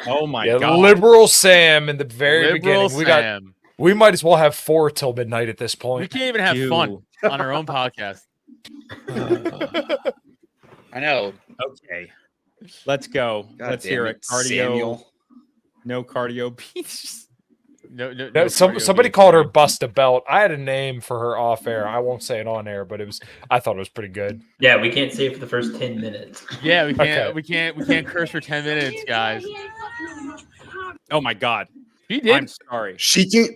Oh my Yeah, god. liberal Sam in the very Liberal beginning. Sam. We might as well have 4 till midnight at this We point. can't even have fun on our own podcast. I know. Okay. Let's go. God Let's damn hear it, it. Cardio. Samuel. No cardio beats. No Somebody called her Bust a Belt. I had a name for her off air. I won't say it on air, but I thought it was pretty good. Yeah, we can't say it for the first 10 minutes. Yeah, we can't. Okay. We can't curse for 10 minutes, guys. Oh my god. He did. I'm sorry. She can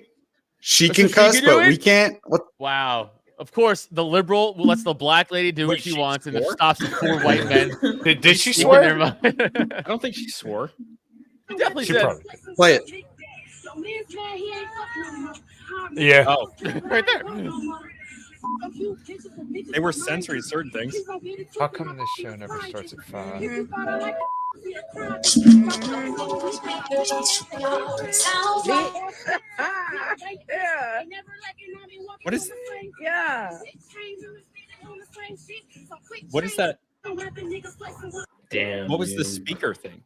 she cuss, can do but it? we can't. What? Wow. Of course, the liberal lets the black lady do what Wait, she she wants and then swore? stops the 4 white men. Did she speaking their swear? mind. I don't think she swore. She definitely She said. probably. Play it. Yeah. Oh, Right there. they were censoring certain things. How come this show never starts at 5? What is? Yeah. What is that? Damn. What was the dude. speaker thing?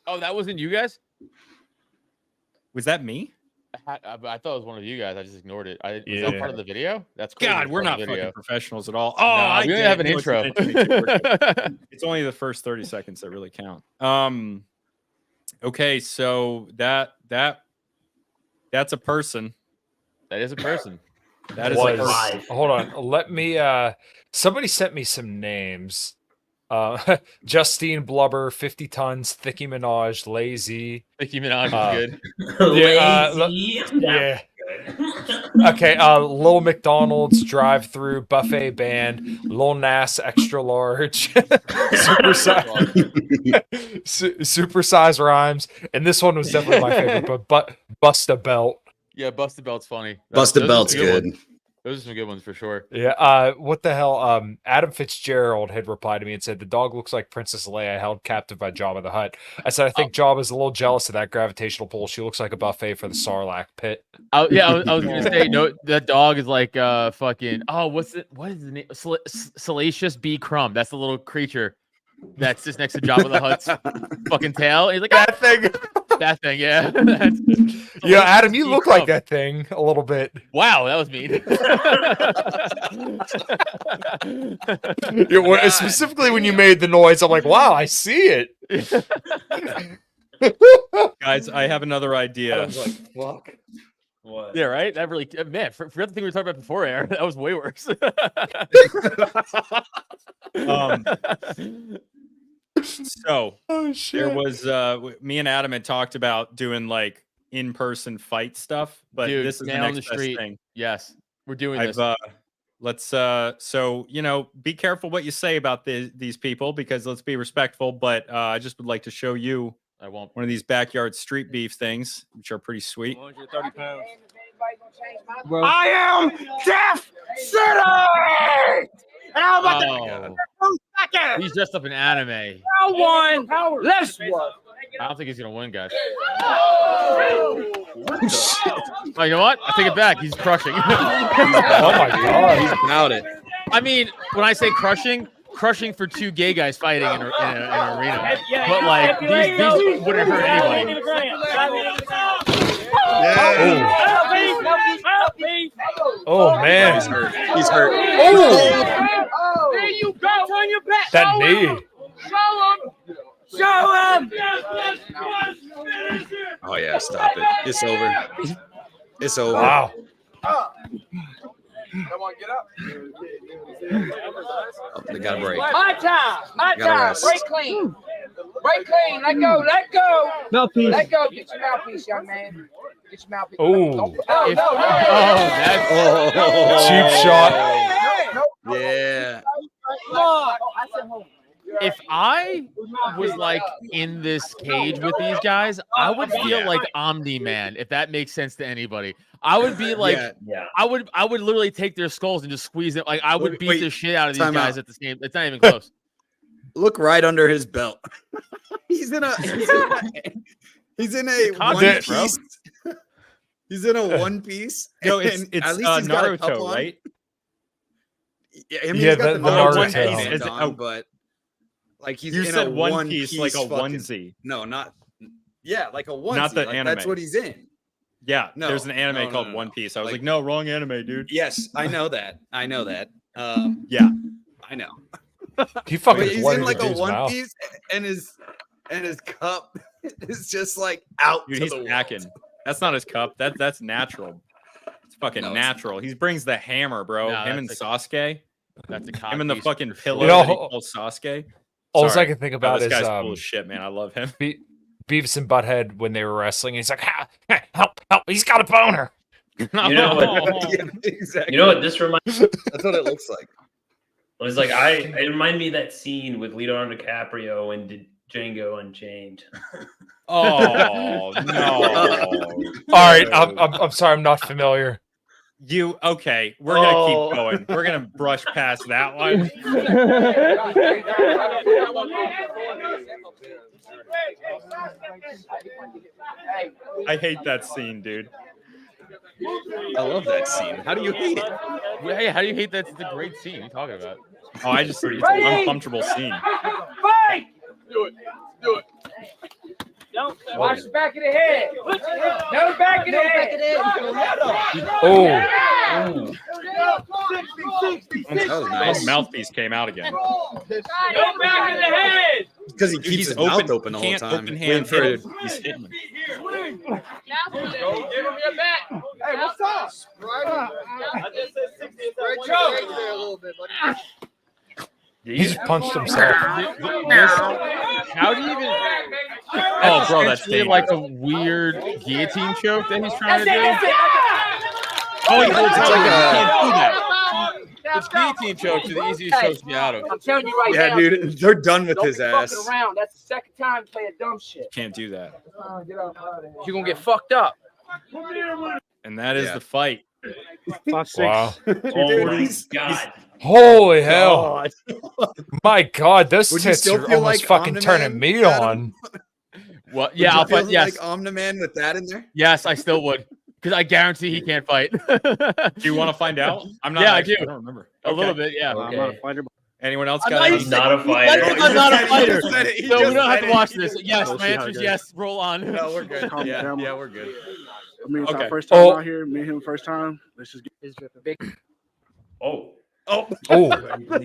Oh, that wasn't you guys? Was that me? I thought it was one of you guys. I just ignored it. Was Yeah. that part of the video? That's crazy. God, It's we're part of not the video. fucking professionals at all. Oh, Nah, we only have an No, it's intro. meant to be recorded. It's only the first 30 seconds that really count. Okay, so that's a person. That is a person. That is Was. a person. Live. Hold on. Let me. Somebody sent me some names. Justine Blubber, 50 tons, Thicky Minaj, Lazy. Nicki Minaj is Uh, good. Lazy. Yeah. Good. Okay. Lil McDonald's drive-through buffet band, Lil Nas extra large, super size rhymes, and this one was definitely my favorite. But Bust a Belt. Yeah, Busted Belt's funny. Bust a Those are Belt's some good. ones. Those are some good ones for sure. Yeah. What the hell? Adam Fitzgerald had replied to me and said the dog looks like Princess Leia held captive by Jabba the Hutt. I said I think Jabba's a little jealous of that gravitational pull. She looks like a buffet for the Sarlacc pit. I was gonna say no. That dog is like fucking. Oh, what is the name? Salacious B. Crumb. That's the little creature that's just next to Jabba the Hutt's fucking tail. He's like That thing. that thing. Yeah. Yeah, Adam, you B. look Crumb. like that thing a little bit. Wow, that was mean. Specifically when you made the noise, I'm like, wow, I see it. Guys, I have another idea. Fuck. What? Yeah, right. That really, man. Forget the thing we were talking about before air. That was way worse. So Oh shit. there was me and Adam had talked about doing like in-person fight stuff, but Dude, this is the man on next the best street. thing. Yes, we're doing I've this. let's so be careful what you say about these people, because let's be respectful, but I just would like to show you I won't. one of these backyard street beef things, which are pretty sweet. 130 pounds. I am Death City! And I'm about to Oh, second. he's dressed up in anime. I won. Let's work. I don't think he's gonna win, guys. Oh, you know what? I take it back. He's crushing. Oh my god. He's about it. I mean, when I say crushing for 2 gay guys fighting in an arena. But like these wouldn't hurt anybody. Oh man. He's hurt. He's hurt. Oh, There you go. Turn your back. that knee. Show him. Oh yeah, stop it. It's over. It's over. Wow. Come on, get up. Oh, they got a break. My time. My Gotta time. rest. Break clean. Break clean. Let go. Let go. Mouthpiece. Let go. Get your mouthpiece, young man. Get your mouthpiece. Oh. No, If- no, no. that's Cheap shot. Yeah. Come on. I said home. if I was like in this cage with these guys, I would feel like Omni-Man, if that makes sense to anybody. I would be like, Yeah. I would literally take their skulls and just squeeze it. Like I would beat Wait, the shit out of these time guys out. at the same. It's not even close. Look right under his belt. he's in a one Context, bro. piece. He's in a one piece. No, and it's at least he's got a cup Naruto, on. right? Yeah, I mean, Yeah, he's got the the Naruto. Naruto Is it- on, but like he's You in said a one piece like a fucking- onesie. No, not Yeah, like a onesie. Not the like, anime. That's what he's in. Yeah, No, there's an anime no, called no. One Piece. I was Like- like, no, wrong anime, dude. Yes, I know that. I know that. Yeah. I know. He fucking But he's blooded in like the a dude's one mouth. piece, and his cup is just like out Dude, to he's the packing. walls. That's not his cup. That's natural. It's fucking No, it's natural. He brings the hammer, bro. No, Him and that's Sasuke. That's a Him and the codpiece fucking for pillow sure. You know, that he calls Sasuke. All I Sorry. can think No, about this is guy's cool as shit, man. I love him. Beavis and Butthead when they were wrestling. He's like, help, he's got a boner. You know what? Yeah, exactly. You know what this reminds? That's what it looks like. It was like it reminded me of that scene with Leonardo DiCaprio and Django Unchained. Oh no! All right, I'm sorry, I'm not familiar. You okay? We're gonna Oh. keep going. We're gonna brush past that one. I hate that scene, dude. I love that scene. How do you hate it? Hey, how do you hate that? It's a great scene. What are you talking about? Oh, I just it's an uncomfortable scene. Fight! Do it. Do it. Don't watch the back of the head. No back of the head. Oh, That was His nice. mouthpiece came out again. No back of the head. Because he keeps his mouth open the whole Can't time. open waiting hand for hit it. him. He's hitting him. Give him your back. Hey, what's up? I just said 60. he just punched himself. How do you even? Oh, bro, that's essentially like a weird guillotine choke that he's trying to do. Oh, he holds it It's like like you a- can't do that. Which guillotine chokes are the easiest chokes to get out of. I'm telling you right Yeah, now. dude, they're done with Don't his be ass. fucking around. That's the second time playing dumb shit. Can't do that. You're gonna get fucked up. And that is Yeah. the fight. Wow. Oh my he's- god! Holy hell. God. My God, those Would you tits still are feel almost like fucking Omni-Man, turning me Adam? on. Well, Would yeah, you I'll feel fight. Yes, like Omni-Man with that in there? yes, I still would, because I guarantee he can't fight. Do you want to find out? I'm not. Yeah, I actually- do. I don't remember. A little Okay. bit, yeah. Okay. Anyone else I'm got not any? even- Not a That fighter. is not a He fighter. just said it. He So we just don't have said to it. watch He this. just- Yes, Let's my see how answer it is goes. yes. Roll on. No, we're good. Calm Yeah, down. yeah, we're good. I mean, it's Okay. our first time Oh. out here. Me and him first time. Let's just get Oh, Oh, Oh,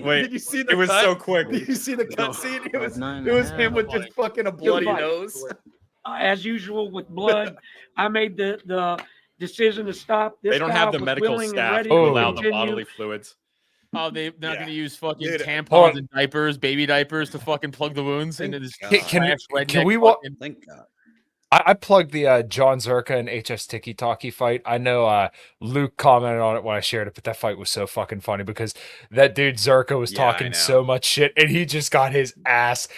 Wait, did you see the it was cut? so quick. Did you see the cut scene? It was nine it was him with just fucking a bloody fight. nose. As usual with blood, I made the decision to stop. This They don't guy have the was medical willing and staff ready to Oh. allow the continue. bodily fluids. Oh, they're not Yeah. going to use fucking Dude, hold tampons on. and diapers, baby diapers, to fucking plug the wounds into this God. Can- trash can redneck we wa- fucking- Thank God. I plugged the John Zerka and HS Tiki Taki fight. I know Luke commented on it when I shared it, but that fight was so fucking funny because that dude Zerka was Yeah, I talking know. so much shit and he just got his ass.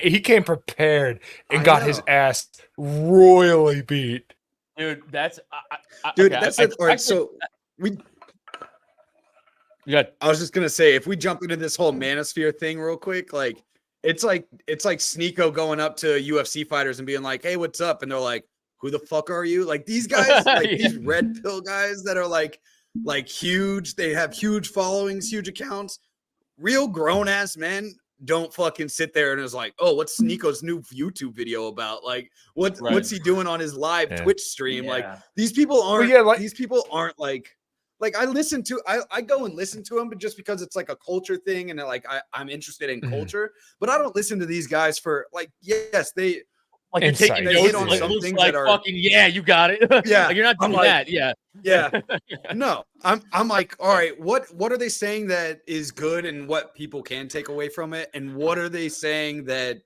He came prepared and I got his know. ass royally beat. Dude, that's Dude, okay, that's I- it. All I right, could- so we you got I was just gonna say if we jump into this whole manosphere thing real quick, like it's like Sneeko going up to UFC fighters and being like, "Hey, what's up?" And they're like, "Who the fuck are you?" Like these guys, like Yeah. these red pill guys that are like huge. They have huge followings, huge accounts. Real grown ass men don't fucking sit there and is like, "Oh, what's Sneeko's new YouTube video about? Like, what's he doing on his live Yeah. Twitch stream?" Like yeah. these people aren't. yeah, like- these people aren't like I listen to I go and listen to them, but just because it's like a culture thing and like I'm interested in Mhm. culture, but I don't listen to these guys for like yes they like you're taking Insight. They notes. hit on Like, some looks things like that are- fucking yeah, you got it. Yeah, like you're not I'm doing like- that. Yeah, yeah no I'm like all right what are they saying that is good and what people can take away from it and what are they saying that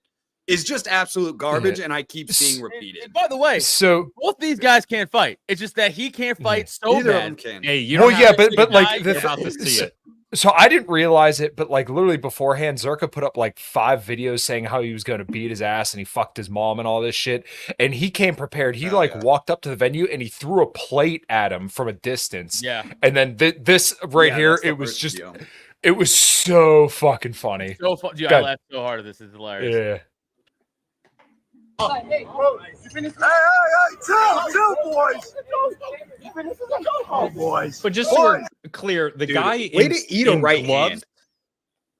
is just absolute garbage and I keep seeing repeated. And by the way, So both these guys can't fight. It's just that he can't fight so Neither of them bad. can. Hey, you well, don't yeah, have but guy, like you're the about to see it. So I didn't realize it, but like literally beforehand, Zerka put up like 5 videos saying how he was going to beat his ass and he fucked his mom and all this shit. And he came prepared. He Oh, like yeah. walked up to the venue and he threw a plate at him from a distance. Yeah, And then this right Yeah, here, that's the it was first just, video. it was so fucking funny. so fun. Dude, I God. laughed so hard at this. It's hilarious. Yeah. But just so we're clear, the Dude, guy way in, to eat a in right gloves, hand.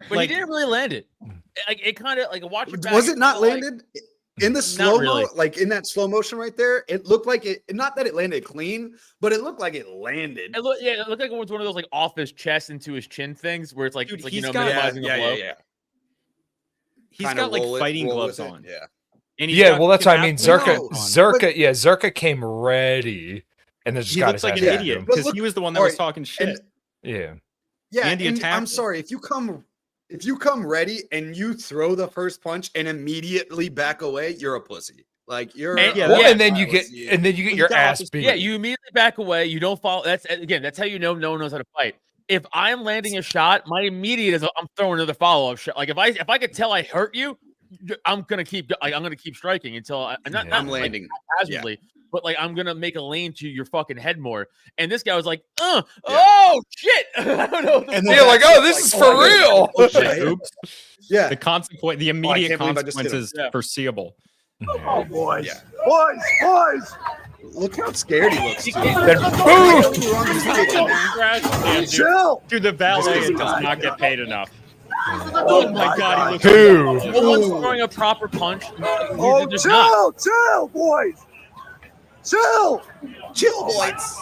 But Like- he didn't really land it. Like it kind of like watch it back Was and it not kinda, like- landed? In the slow really. like in that slow motion right there, it looked like it. Not that it landed clean, but it looked like it landed. It looked like it was one of those like off his chest into his chin things where it's like, Dude, it's like he's you know, got- minimizing the blow. He's Kinda got like roll fighting with gloves it, on. Yeah. And he's Yeah, got well, that's what I mean. fucking Zerka, athletes on. Zerka came ready, and then just He got looks his like ass an handed to idiot him. But because look- he was the one that all was right, talking shit. and- Yeah. Yeah, And he and attacked I'm it. sorry if you come ready and you throw the first punch and immediately back away, you're a pussy. Like you're And- Yeah, Well, yeah. and then you get Yeah. your got off ass his beat. Yeah, you immediately back away. You don't follow. That's how you know no one knows how to fight. If I'm landing a shot, my immediate is I'm throwing another follow up shot. Like if I could tell I hurt you, I'm gonna keep striking until I'm not Yeah. I'm like, landing. casually, but like I'm gonna make a lane to your fucking head more. And this guy was like, oh shit, I don't know. What the And fuck. then You're like, that's oh, this just is like, for oh, I real. Oh, shit. Oops. Yeah. The can't immediate believe I just hit him. consequences Yeah. foreseeable. Oh, boys. Yeah. Boys. Look how scared he looks. Too. Then Don't boom. get me wrong, he's kicking, man. Yeah, dude. Chill. Dude, the valet This does guy. not get paid enough. Oh my god, he looks Two. No one's throwing a proper punch. Oh, There's not. chill, boys. Chill. Chill, boys.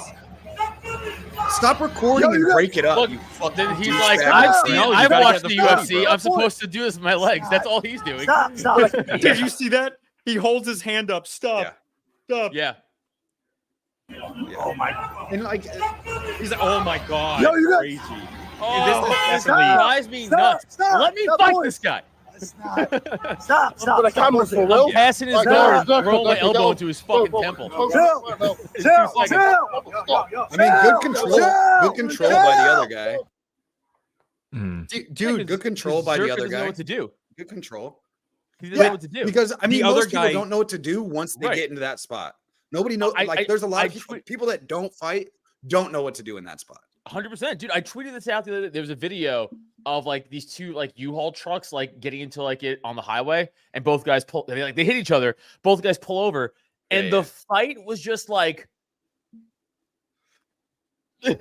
Stop recording Yo, and you break it up. Look, you then he's douchebag. like, No, you I've gotta watched get the the body, UFC. bro. I'm supposed to do this with my legs. That's all he's doing. Stop. Did you see that? He holds his hand up. Stop. Stop. Yeah. Oh, my. And like, He's like, oh my god. Yo, you got- crazy. Oh, this is this definitely- drives me nuts. Stop. Let me Stop, fight boys. this guy. Stop. the camera for real? I'm passing his Right, guard go, and throwing my go, elbow go. into his fucking temple. Chill. I mean, good control. Good control by the other guy. Dude, good control by the Zerka other doesn't know guy. what to do. Good control. He doesn't Yeah, know what to do. Because I mean, other most people guy- don't know what to do once they Right. get into that spot. Nobody knows. I- Like, there's a lot I of people, tweet- people that don't fight don't know what to do in that spot. 100%, dude. I tweeted this out the other day. There was a video of like these two like U-Haul trucks like getting into like it on the highway, and both guys pull. They hit each other. Both guys pull over, and Yeah, the yeah. fight was just like. And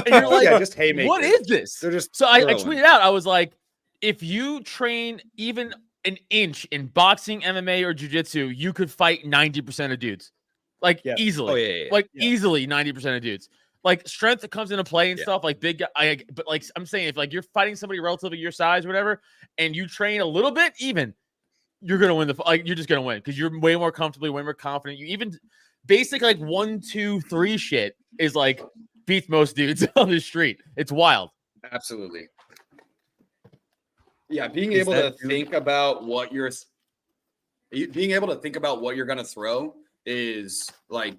you're like, Yeah, just haymakers. what is this? They're just So I throwing. tweeted out. I was like, if you train even an inch in boxing, MMA, or jiu-jitsu, you could fight 90% of dudes, like Yeah. easily. Oh yeah. Like Yeah. easily 90% of dudes. Like strength that comes into play and Yeah. stuff, like big guy. But like I'm saying, if like you're fighting somebody relatively your size or whatever, and you train a little bit, even you're gonna win you're just gonna win because you're way more comfortably, way more confident. You even basic like 1, 2, 3 shit is like beats most dudes on the street. It's wild. Absolutely. Yeah, being Is able that to think about what you're gonna throw is like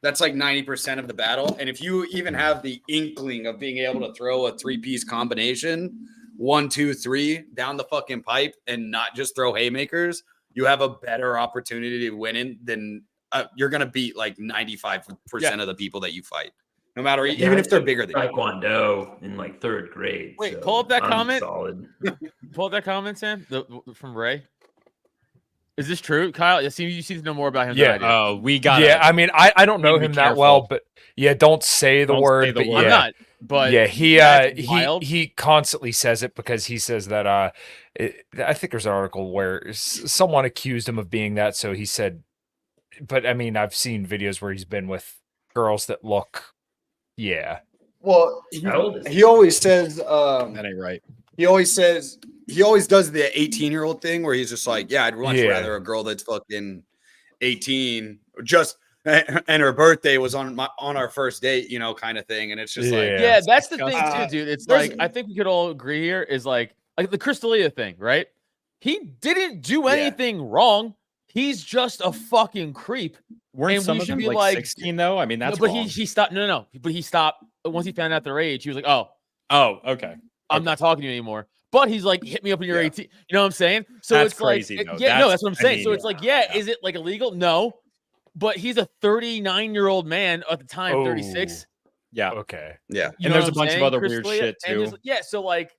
that's like 90% of the battle. And if you even have the inkling of being able to throw a 3-piece combination, 1, 2, 3 down the fucking pipe and not just throw haymakers, you have a better opportunity to win in than you're gonna beat like 95% of the people that you fight. No matter even if they're bigger than you. Taekwondo in like 3rd grade. Wait, so pull up that I'm comment. Solid. Pull up that comment, Sam, from Ray. Is this true, Kyle? You seem to know more about him. Yeah. Than I do. Oh, we got Yeah, I mean, I don't know Need to be him that well, careful. but yeah, don't say the Don't say word. the But word. yeah, I'm not. But yeah, that's wild. he constantly says it because he says that I think there's an article where someone accused him of being that, so he said. But I mean, I've seen videos where he's been with girls that look, yeah. Well, How old is he always says that ain't right. he always does the 18-year-old thing where he's just like, yeah, I'd much Yeah. rather a girl that's fucking 18 and her birthday was on our first date, kind of thing. And it's just like, Yeah. Yeah, that's the thing disgusting. too, dude. It's There's- like I think we could all agree here is like the Crystalia thing, right? He didn't do Yeah. anything wrong. He's just a fucking creep. Weren't And some we of should them be like, like- 16 though? I mean, that's No, but wrong. he stopped. No. But he stopped once he found out their age. He was like, "Oh, Oh, okay. I'm not talking to you anymore." But he's like, "Hit me up when you're Yeah. 18." You know what I'm saying? So That's it's like, crazy, though. yeah, no, that's what I'm I saying. mean, So it's like, yeah, is it like illegal? No, but he's a 39-year-old man at the time, 36. Yeah. Okay. yeah. You And know there's what a I'm bunch of saying, other Chris weird D'Elia? shit, And there's- too. yeah, so like,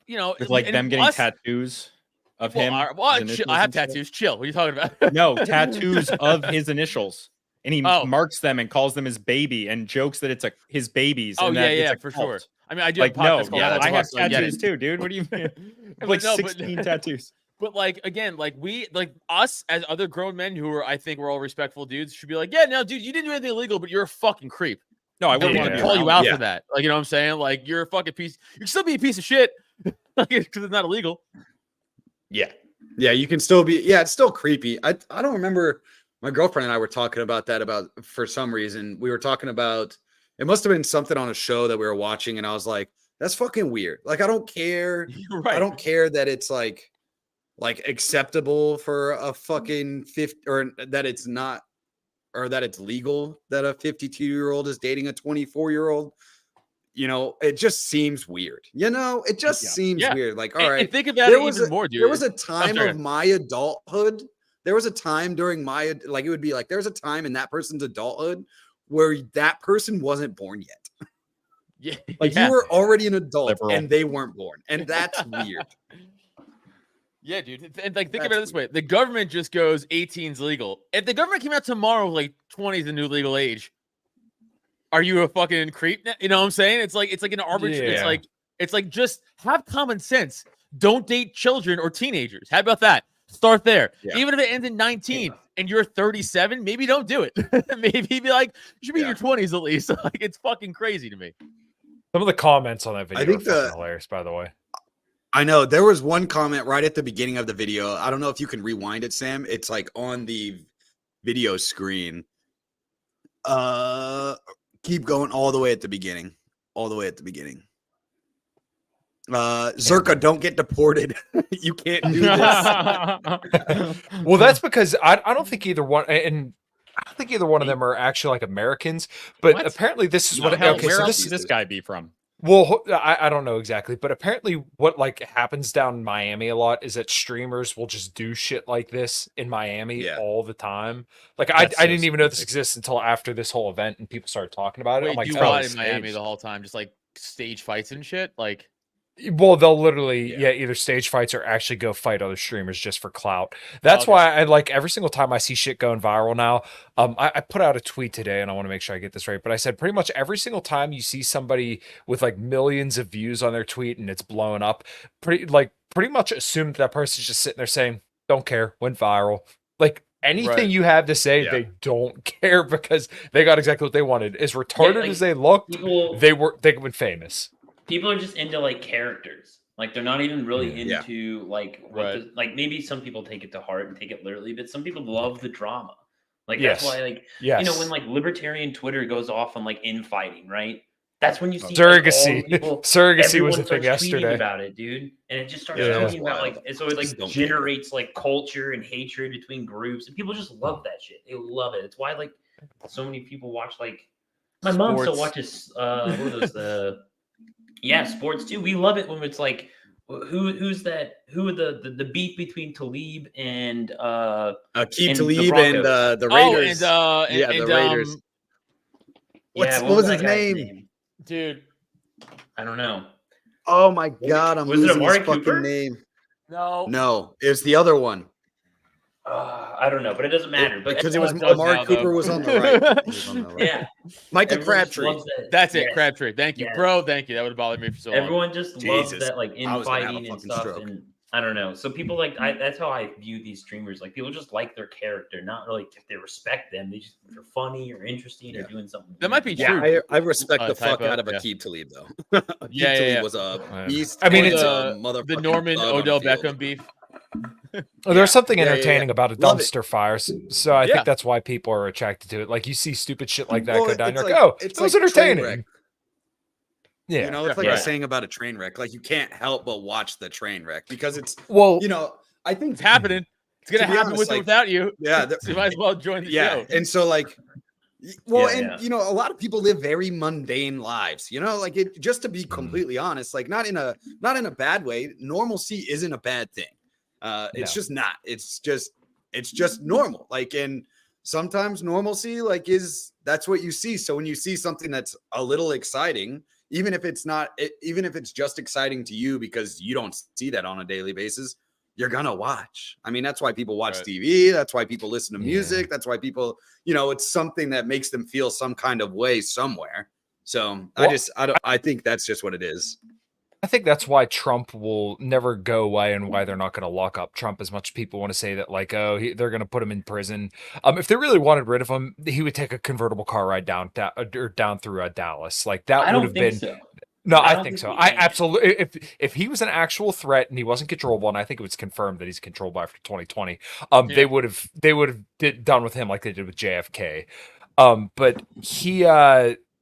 With like and them getting us- tattoos of well, him. I his have initials and shit. tattoos. Chill. What are you talking about? No, tattoos of his initials. And he Oh. marks them and calls them his baby and jokes that it's his babies. Oh, and yeah, that it's yeah, a for cult. sure. I mean, I do Like, have no, podcasts called yeah, That's I have Awesome, I get it. tattoos too, dude. What do you mean? But Like no, but- 16 tattoos. But like again, like us as other grown men who are, I think we're all respectful dudes, should be like, yeah, no, dude, you didn't do anything illegal, but you're a fucking creep. No, I I wouldn't don't want want to to be call you around out you. for that. Like, you know what I'm saying? Like, you're a fucking piece. You can still be a piece of shit, because it's not illegal. Yeah. Yeah, you can still be. Yeah, it's still creepy. I don't remember. My girlfriend and I were talking about that for some reason. We were talking about it must have been something on a show that we were watching, and I was like, that's fucking weird. Like, I don't care. You're right. I don't care that it's like acceptable for a fucking 50 or that it's not or that it's legal that a 52-year-old is dating a 24-year-old. You know, it just seems weird. You know, it just seems weird. Like, all right, And think about it even more, dude. there was a time of my adulthood. There was a time during my it would be like there's a time in that person's adulthood where that person wasn't born yet. Yeah, Like you were already an adult Liberal. and they weren't born, and that's weird. Yeah, dude. And like, think about it this way: the government just goes 18's legal. If the government came out tomorrow, like 20 is the new legal age, are you a fucking creep? You know what I'm saying? It's like an arbitrary. Yeah. It's like just have common sense. Don't date children or teenagers. How about that? Start there. Yeah. Even if it ends in 19 and you're 37, maybe don't do it. Maybe be like, you should be in your 20s at least. Like, it's fucking crazy to me. Some of the comments on that video think are fucking hilarious, by the way. I know there was one comment right at the beginning of the video. I don't know if you can rewind it, Sam. It's like on the video screen. Keep going all the way at the beginning. All the way at the beginning. Zerka, don't get deported. You can't do this. Well, that's because I don't think either one, and I don't think either one of them are actually like Americans. But What? apparently, this is What what. the hell? Okay, Where so else this would this guy be from? Well, I don't know exactly, but apparently what like happens down in Miami a lot is that streamers will just do shit like this in Miami all the time. Like I That's so didn't even know this specific. exists until after this whole event and people started talking about it. Wait, I'm like, do oh, what it's in Miami staged. the whole time? Just like stage fights and shit? Like, Well, they'll literally, either stage fights or actually go fight other streamers just for clout. That's Okay. why I like every single time I see shit going viral now. I put out a tweet today, and I want to make sure I get this right. But I said pretty much every single time you see somebody with like millions of views on their tweet and it's blowing up, pretty much assume that person's just sitting there saying, "Don't care," went viral. Like anything Right. you have to say, they don't care because they got exactly what they wanted. As retarded like, as they looked, people- they went famous. People are just into like characters. Like they're not even really Yeah. into like like maybe some people take it to heart and take it literally, but some people love the drama. Like that's Yes. why like Yes. you know when like libertarian Twitter goes off on like infighting, right? That's when you see Surrogacy. Like, all the people, Surrogacy was everyone a thing starts tweeting yesterday. about it, dude, and it just starts Yeah, that was tweeting about wild. like and so it like Just don't care. generates like culture and hatred between groups, and people just love that shit. They love it. It's why like so many people watch like my mom still Sports. watches what are those yeah, sports too. We love it when it's like who's that? Who are the beef between Talib and Keith and Talib the and Broncos. the Raiders. And the Raiders. Yeah, what was that his guy's name? dude, I don't know. Oh my god, I'm Was it losing his Amari fucking Cooper? name. no, No, it was the other one. I don't know, but it doesn't matter. But Because it was does Amari now, Cooper though. was on the right. He was on the right. yeah, Michael everyone just Crabtree. loves that. that's it, Yes. Crabtree. Thank you, Yes. bro. Thank you. That would have bothered me for so long. Everyone just loves Jesus. that like I was gonna have a infighting and fucking stuff, stroke. and I don't know. So people like that's how I view these streamers. Like people just like their character, not really if they respect them. They just they're funny or interesting or doing something. That might be weird. true. Yeah, I respect the fuck Typo, out of yeah. Akeem Talib though. Akeem Yeah, Talib yeah. was a Yeah. beast. I mean, and it's a the motherfucking Norman thug on Odell the field. Beckham beef. Oh, there's something Yeah, yeah, entertaining yeah. about a Love it. dumpster fire, so I Yeah. think that's why people are attracted to it. Like you see stupid shit like that Well, go down, it's you're like- like, oh, it's it was like train entertaining. wreck. Yeah. You know, it's like Yeah. a saying about a train wreck. Like you can't help but watch the train wreck because it's Well, you know, I think It's happening. It's gonna To be happen honest, with or like- without you. yeah, So you might as well join the yeah. show. And so like well, Yeah, and yeah. you know, a lot of people live very mundane lives, you know, like it just to be completely honest, like not in a bad way. Normalcy isn't a bad thing. It's No. just not. It's just normal. Like, and sometimes normalcy like that's what you see. So when you see something that's a little exciting, even if it's just exciting to you because you don't see that on a daily basis, you're gonna watch. I mean, that's why people watch Right. TV. That's why people listen to Yeah. music. That's why people, you know, it's something that makes them feel some kind of way somewhere. So Well, I think that's just what it is. I think that's why Trump will never go away and why they're not going to lock up Trump as much as people want to say that, like, oh, they're going to put him in prison. If they really wanted rid of him, he would take a convertible car ride down through Dallas. Like that I would don't have think been. so. No, I don't think so. he I can. absolutely. If he was an actual threat and he wasn't controllable, and I think it was confirmed that he's controllable after 2020, they would have done with him like they did with JFK. But he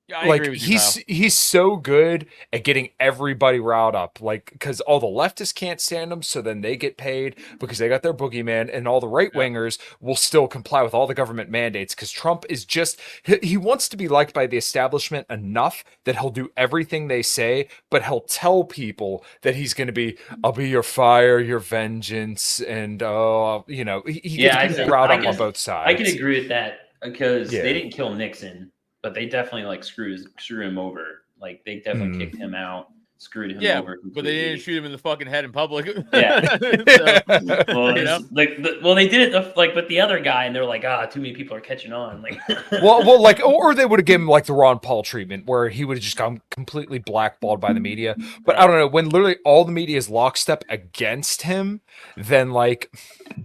Yeah, I like agree with you, Kyle. he's so good at getting everybody riled up, like because all the leftists can't stand him, so then they get paid because they got their boogeyman, and all the right wingers will still comply with all the government mandates because Trump is just he wants to be liked by the establishment enough that he'll do everything they say, but he'll tell people that he's going to be, I'll be your fire, your vengeance, and he gets people riled up on both sides. I can agree with that because Yeah. they didn't kill Nixon, but they definitely like screw him over. Like they definitely kicked him out, screwed him over. But they didn't shoot him in the fucking head in public. Yeah. So, Well, they did it like with the other guy, and they're like, too many people are catching on. Like, well, like, or they would have given him like the Ron Paul treatment, where he would have just gone completely blackballed by the media. But I don't know, when literally all the media is lockstep against him, then like,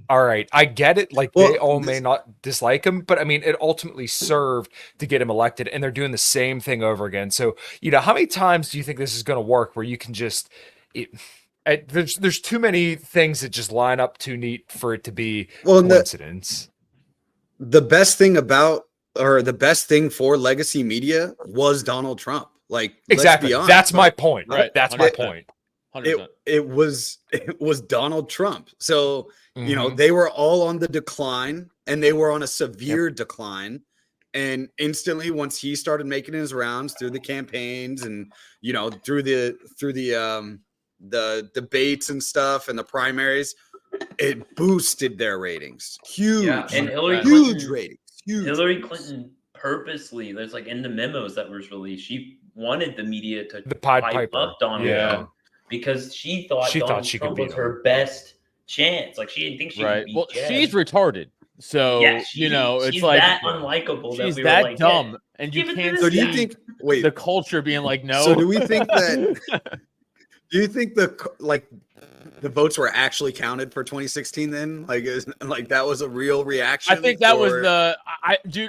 all right, I get it. Like, they all may not dislike him, but I mean, it ultimately served to get him elected, and they're doing the same thing over again. So, how many times do you think this is going to work where you can just there's too many things that just line up too neat for it to be coincidence. The best thing for legacy media was Donald Trump. Like, exactly, let's be honest, that's my point. Right, that's my point. It was Donald Trump. So they were all on the decline, and they were on a severe decline. And instantly, once he started making his rounds through the campaigns and through the debates and stuff and the primaries, it boosted their ratings. Huge, and huge ratings. Huge. Hillary Clinton purposely, there's like in the memos that was released, she wanted the media to pipe up Donald Trump because she thought Donald Trump was her best chance. Like she didn't think she could beat Jeb. She's retarded. So she's it's like that unlikable. She's that that like, dumb, and you can't. So do you think? Wait, the culture being like no. So do we think that? Do you think the votes were actually counted for 2016? Then, like that was a real reaction. I think that was the.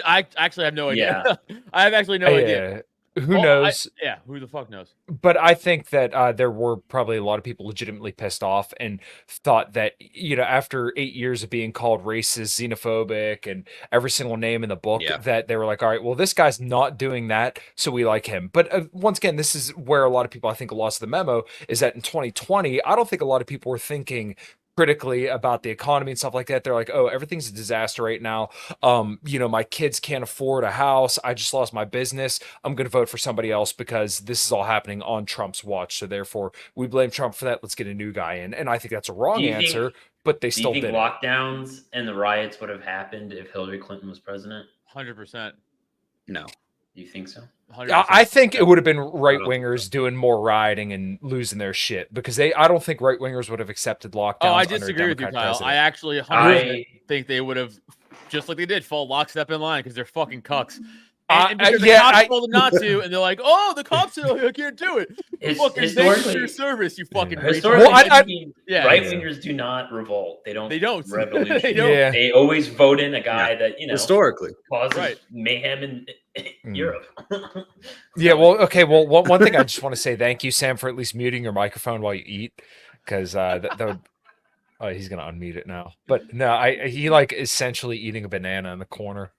I actually have no idea. I have actually no idea. Who knows? Who the fuck knows? But I think that there were probably a lot of people legitimately pissed off and thought that, after 8 years of being called racist, xenophobic, and every single name in the book, that they were like, all right, well, this guy's not doing that, so we like him. But once again, this is where a lot of people, I think, lost the memo, is that in 2020, I don't think a lot of people were thinking critically about the economy and stuff like that. They're like, oh, everything's a disaster right now. My kids can't afford a house. I just lost my business. I'm going to vote for somebody else because this is all happening on Trump's watch. So therefore, we blame Trump for that. Let's get a new guy in. And I think that's a wrong answer, but they still did. Do you think lockdowns and the riots would have happened if Hillary Clinton was president? 100%. No. Do you think so? 100%. I think it would have been right wingers doing more rioting and losing their shit because I don't think right wingers would have accepted lockdowns. Oh, I disagree with you, Kyle. President. I actually 100% think they would have, just like they did, fall lockstep in line because they're fucking cucks. And because the cops told them not to, and they're like, "Oh, the cops said I can't do it." Fucking thank you for your service, you fucking. Historically, right wingers do not revolt. They don't. Revolution. They always vote in a guy that historically causes mayhem in Europe. Well, okay. Well, one thing I just want to say, thank you, Sam, for at least muting your microphone while you eat, because that would. Oh, he's gonna unmute it now. But no, he like essentially eating a banana in the corner.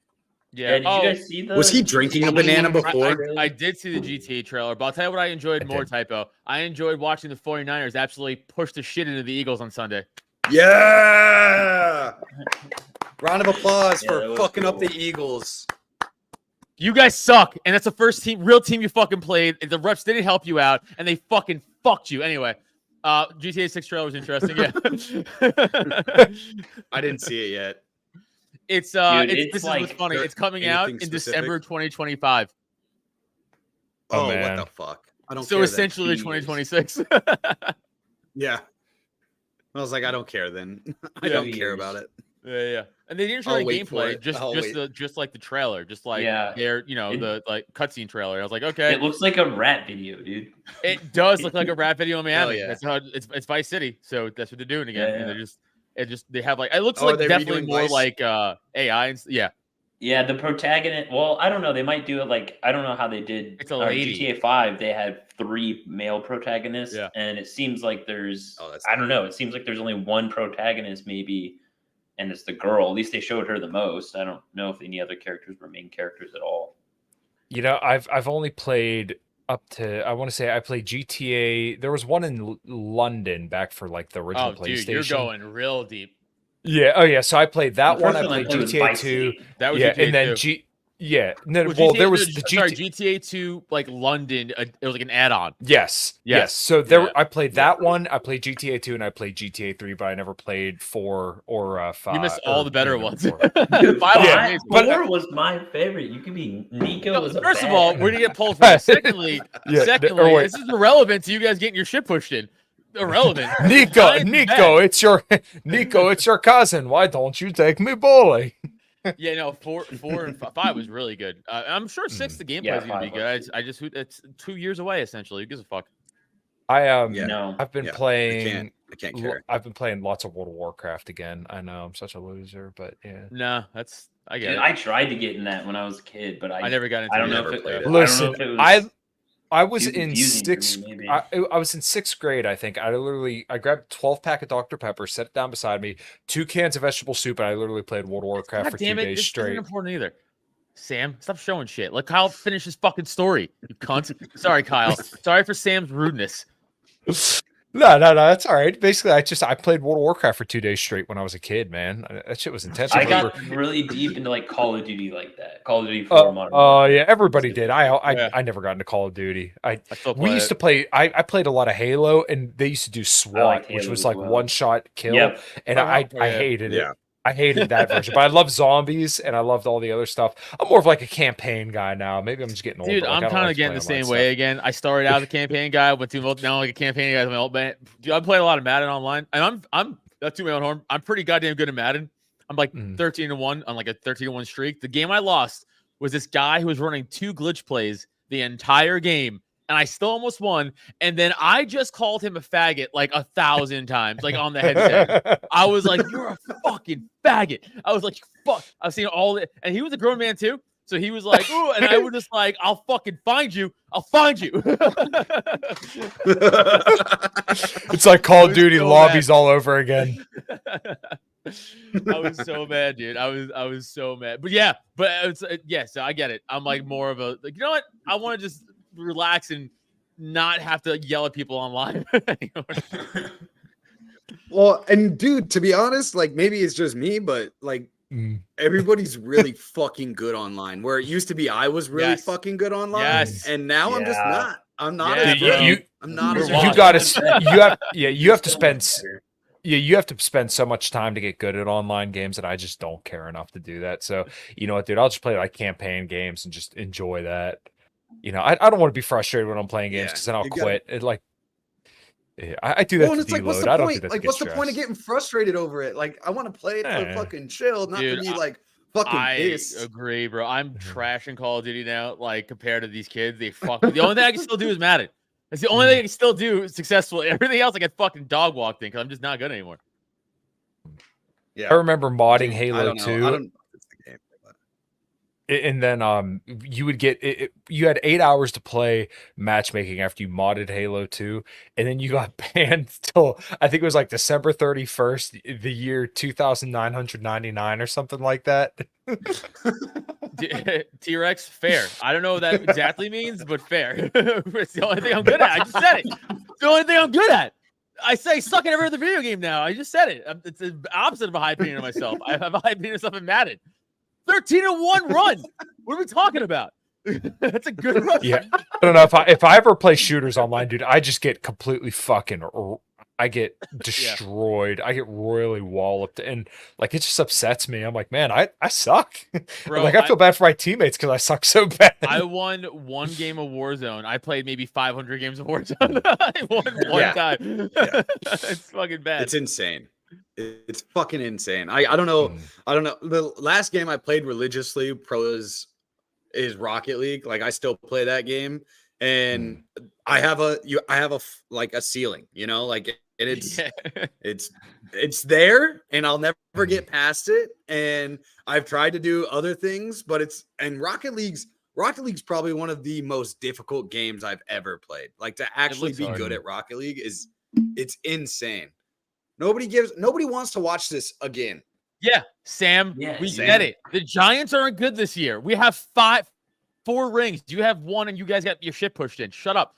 Yeah. Did you guys see was he drinking a banana before? I did see the GTA trailer, but I'll tell you what I enjoyed more, Typo. I enjoyed watching the 49ers absolutely push the shit into the Eagles on Sunday. Yeah! Round of applause for fucking up the Eagles. You guys suck, and that's the first real team you fucking played. The refs didn't help you out, and they fucking fucked you. Anyway, GTA 6 trailer was interesting, yeah. I didn't see it yet. This is what's funny. It's coming out in December 2025. Oh, man. What the fuck? I don't care. So essentially 2026. Yeah. I was like, I don't care then. I don't care about it. Yeah. And they didn't show any gameplay, just like the trailer, just like their, the like cutscene trailer. I was like, okay, it looks like a rat video, dude. It does look like a rat video in Miami. Yeah. That's how it's Vice City, so that's what they're doing again. Yeah. And they have like, it looks like definitely more like AI and Yeah, the protagonist. Well, I don't know. They might do it like, I don't know how they did. It's a lady. GTA 5, they had 3 male protagonists, and it seems like there's, I don't know. It seems like there's only one protagonist, maybe, and it's the girl. At least they showed her the most. I don't know if any other characters were main characters at all. I've only played up to, I want to say I played GTA. There was one in London back for like the original PlayStation. Dude, you're going real deep. Yeah. Oh, yeah. So I played that one. I played GTA 2. That was GTA and then 2. There was the GTA 2 like London. It was like an add-on. Yes. So I played that one. I played GTA 2 and I played GTA 3, but I never played 4 or 5. You missed all the better ones. 4 was my favorite. You could be Nico. First of all, we're gonna get pulled for that. Secondly, this is irrelevant to you guys getting your shit pushed in. Irrelevant. Nico, it's your cousin. Why don't you take me bowling? Yeah, no, 4 and 5 was really good. I'm sure 6 the gameplay is gonna be good. I just it's 2 years away essentially. Who gives a fuck? I've been playing. I can't care. I've been playing lots of World of Warcraft again. I know I'm such a loser, but yeah. No, I get it. I tried to get in that when I was a kid, but I never got into it. I don't know if it. Listen, I was in I was in 6th grade, I think. I grabbed 12-pack of Dr. Pepper, set it down beside me, 2 cans of vegetable soup, and I literally played World of Warcraft for 2 days straight. This isn't important either. Sam, stop showing shit. Let Kyle finish his fucking story. You cunt. Sorry, Kyle. Sorry for Sam's rudeness. No, that's all right. Basically, I played World of Warcraft for 2 days straight when I was a kid, man. That shit was intense. I got really deep into like Call of Duty like that. Call of Duty 4 Modern. Oh yeah, everybody did. I never got into Call of Duty. We used to play. I played a lot of Halo, and they used to do SWAT, which was like one shot kill, and I hated it. I hated that version, but I love zombies and I loved all the other stuff. I'm more of like a campaign guy now. Maybe I'm just getting older. Dude, I'm kind of getting the same way again. I started out as a campaign guy, went to now like a campaign guy. Dude, I played a lot of Madden online, and I'm that's to my own horn. I'm pretty goddamn good at Madden. I'm like 13-1 on like a 13-1 streak. The game I lost was this guy who was running 2 glitch plays the entire game. And I still almost won. And then I just called him a faggot like 1,000 times, like on the headset. I was like, "You're a fucking faggot." I was like, "Fuck." I've seen all it. And he was a grown man too. So he was like, "Ooh," and I was just like, "I'll fucking find you. I'll find you." It's like Call of Duty lobbies all over again. I was so mad, dude. I was so mad. But yeah, so I get it. I'm like more of a like, you know what? I want to just relax and not have to yell at people online. Well, and dude, to be honest, like maybe it's just me, but like everybody's really fucking good online. Where it used to be I was really fucking good online, and now I'm just not. I'm not. I'm not. You have to spend. Yeah, you have to spend so much time to get good at online games, and I just don't care enough to do that. So, you know what, dude? I'll just play like campaign games and just enjoy that. You know, I don't want to be frustrated when I'm playing games because then I'll quit. I do that. Well, and it's like, what's the point? Like, what's the point of getting frustrated over it? Like, I want to play it for fucking chill, not to be like fucking pissed. I agree, bro. I'm trashing Call of Duty now. Like compared to these kids, the only thing I can still do is Madden. That's the only thing I can still do successfully. Everything else I get fucking dog walked in because I'm just not good anymore. Yeah, I remember modding Halo 2. And then you would get you had 8 hours to play matchmaking after you modded Halo 2, and then you got banned till I think it was like December 31st, the year 2999 or something like that. T-Rex, fair. I don't know what that exactly means, but fair. It's the only thing I'm good at. I just said it. It's the only thing I'm good at. I say suck at every other video game now. I just said it. It's the opposite of a high opinion of myself. I have a high opinion of stuff in Madden. 13-1 run. What are we talking about? That's a good run. Yeah, I don't know if I ever play shooters online, dude. I just get completely fucking. I get destroyed. I get royally walloped, and like it just upsets me. I'm like, man, I suck. Bro, like I feel bad for my teammates because I suck so bad. I won one game of Warzone. I played maybe 500 games of Warzone. I won one time. It's fucking bad. It's insane. It's fucking insane. I don't know. I don't know. The last game I played religiously is Rocket League. Like I still play that game, and I have a like a ceiling, you know, like and it's there, and I'll never get past it. And I've tried to do other things, but Rocket League's probably one of the most difficult games I've ever played. Like to actually be good at Rocket League it's insane. Nobody wants to watch this again. Yeah, Sam, we get it. The Giants aren't good this year. We have 4 rings. You have 1, and you guys got your shit pushed in. Shut up.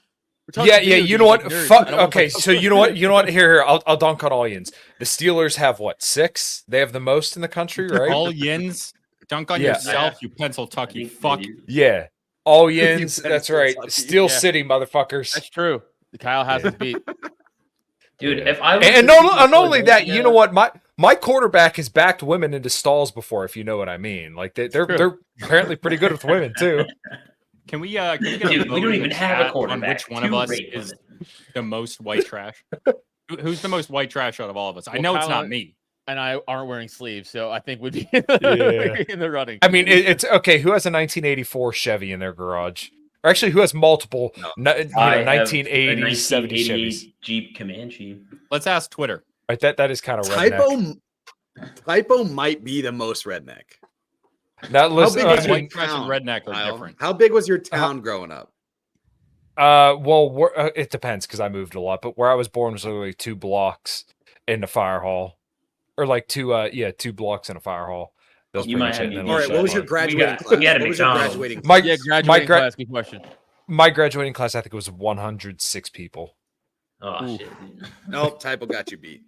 Yeah. You know what? Fuck. Okay, so you know what? Here. I'll dunk on all yins. The Steelers have what? 6? They have the most in the country, right? All yins. Dunk on yourself, you Pennsyltucky fuck. Yeah. All yins. That's right. Steel City, motherfuckers. That's true. Kyle has his beat. Dude, if I was and not only that, you know what? My quarterback has backed women into stalls before, if you know what I mean. Like they're apparently pretty good with women too. Can we get Dude, we don't even have a quarterback. On which one of us is the most white trash? Who's the most white trash out of all of us? I know it's not me. And I aren't wearing sleeves, so I think we'd be in the running. I mean, it's okay. Who has a 1984 Chevy in their garage? Or actually, who has multiple 1980s, 70s Chevys? Jeep Comanche. Let's ask Twitter. Right, that is kind of redneck. Typo might be the most redneck. That list, white trash and redneck are different. How big was your town growing up? Well, it depends because I moved a lot. But where I was born was literally 2 blocks in the fire hall, or like 2 blocks in a fire hall. You might have all right. What was your graduating class? We had what was your graduating class? Graduating class. Good question. My graduating class, I think it was 106 people. Oh shit! Nope, Typo got you beat.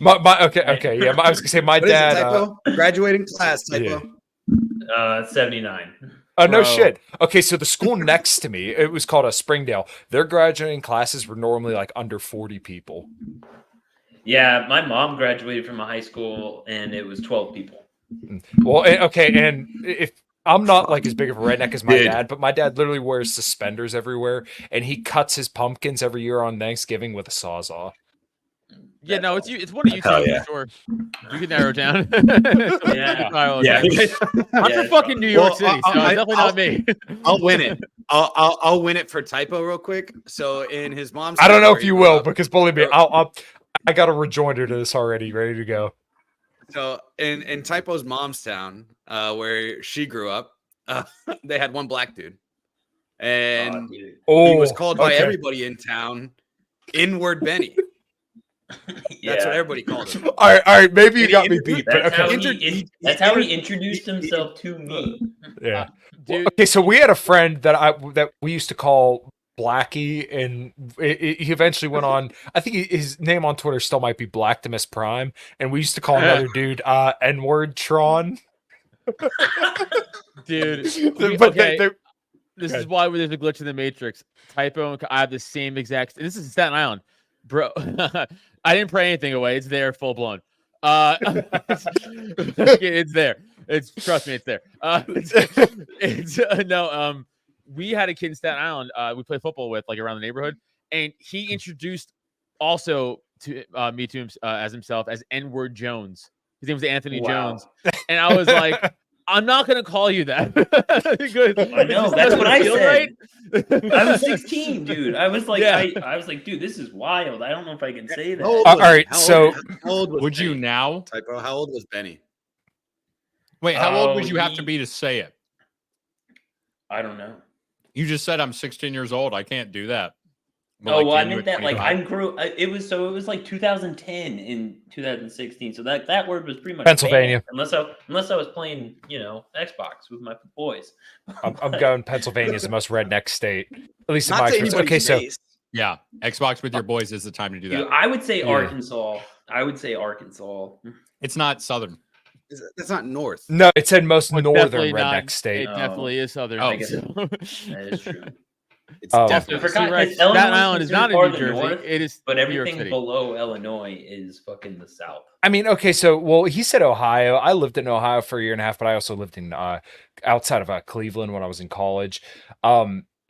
Okay, yeah. I was gonna say my dad. Typo? Graduating class, Typo. 79. Oh no shit. Okay, so the school next to me, it was called Springdale. Their graduating classes were normally like under 40 people. Yeah, my mom graduated from a high school, and it was 12 people. Well, okay, and if I'm not like as big of a redneck as my dad, but my dad literally wears suspenders everywhere, and he cuts his pumpkins every year on Thanksgiving with a sawzall. Yeah, no, it's one of you two for sure. You can narrow it down. I'm from fucking New York City, so it's definitely not me. I'll win it. I'll win it for Typo real quick. So in his mom's, I don't know if you will, because believe me, I got a rejoinder to this already, ready to go. So in Typo's mom's town, where she grew up, they had one black dude, and he was called by everybody in town Inward Benny. That's what everybody called him. All right, maybe you got me beat, but okay. That's how he introduced himself to me. Yeah. Okay, so we had a friend that we used to call Blackie, and he eventually went on. I think his name on Twitter still might be Blacktimus Prime, and we used to call another dude N-word Tron. Dude, this is why there's a glitch in the Matrix. Typo and I have the same exact. This is Staten Island, bro. I didn't pray anything away. It's there, full blown. It's there. Trust me, it's there. We had a kid in Staten Island. We played football with, like, around the neighborhood, and he introduced also to me to him as himself as N-word Jones. His name was Anthony Jones, and I was like, I'm not gonna call you that. I know, that's what I said. Right? I was 16, dude. I was like, I was like, dude, this is wild. I don't know if I can say that. All right, so how old was would you now? Typo, how old was Benny? Wait, how old would you have to be to say it? I don't know. You just said I'm 16 years old. I can't do that. No, well, I meant that like I grew. It was like 2010 in 2016. So that word was pretty much Pennsylvania. Unless I was playing, Xbox with my boys. I'm going Pennsylvania is the most redneck state, at least in my experience. Okay, so yeah, Xbox with your boys is the time to do that. Dude, I would say Arkansas. I would say Arkansas. It's not southern. It's not north. No, it said most northern redneck state. It definitely is southern. I guess that is true. It's definitely right. Staten Island is not in New Jersey. North, it is, but everything below Illinois is fucking the south. I mean, okay, so he said Ohio. I lived in Ohio for a year and a half, but I also lived in outside of Cleveland when I was in college.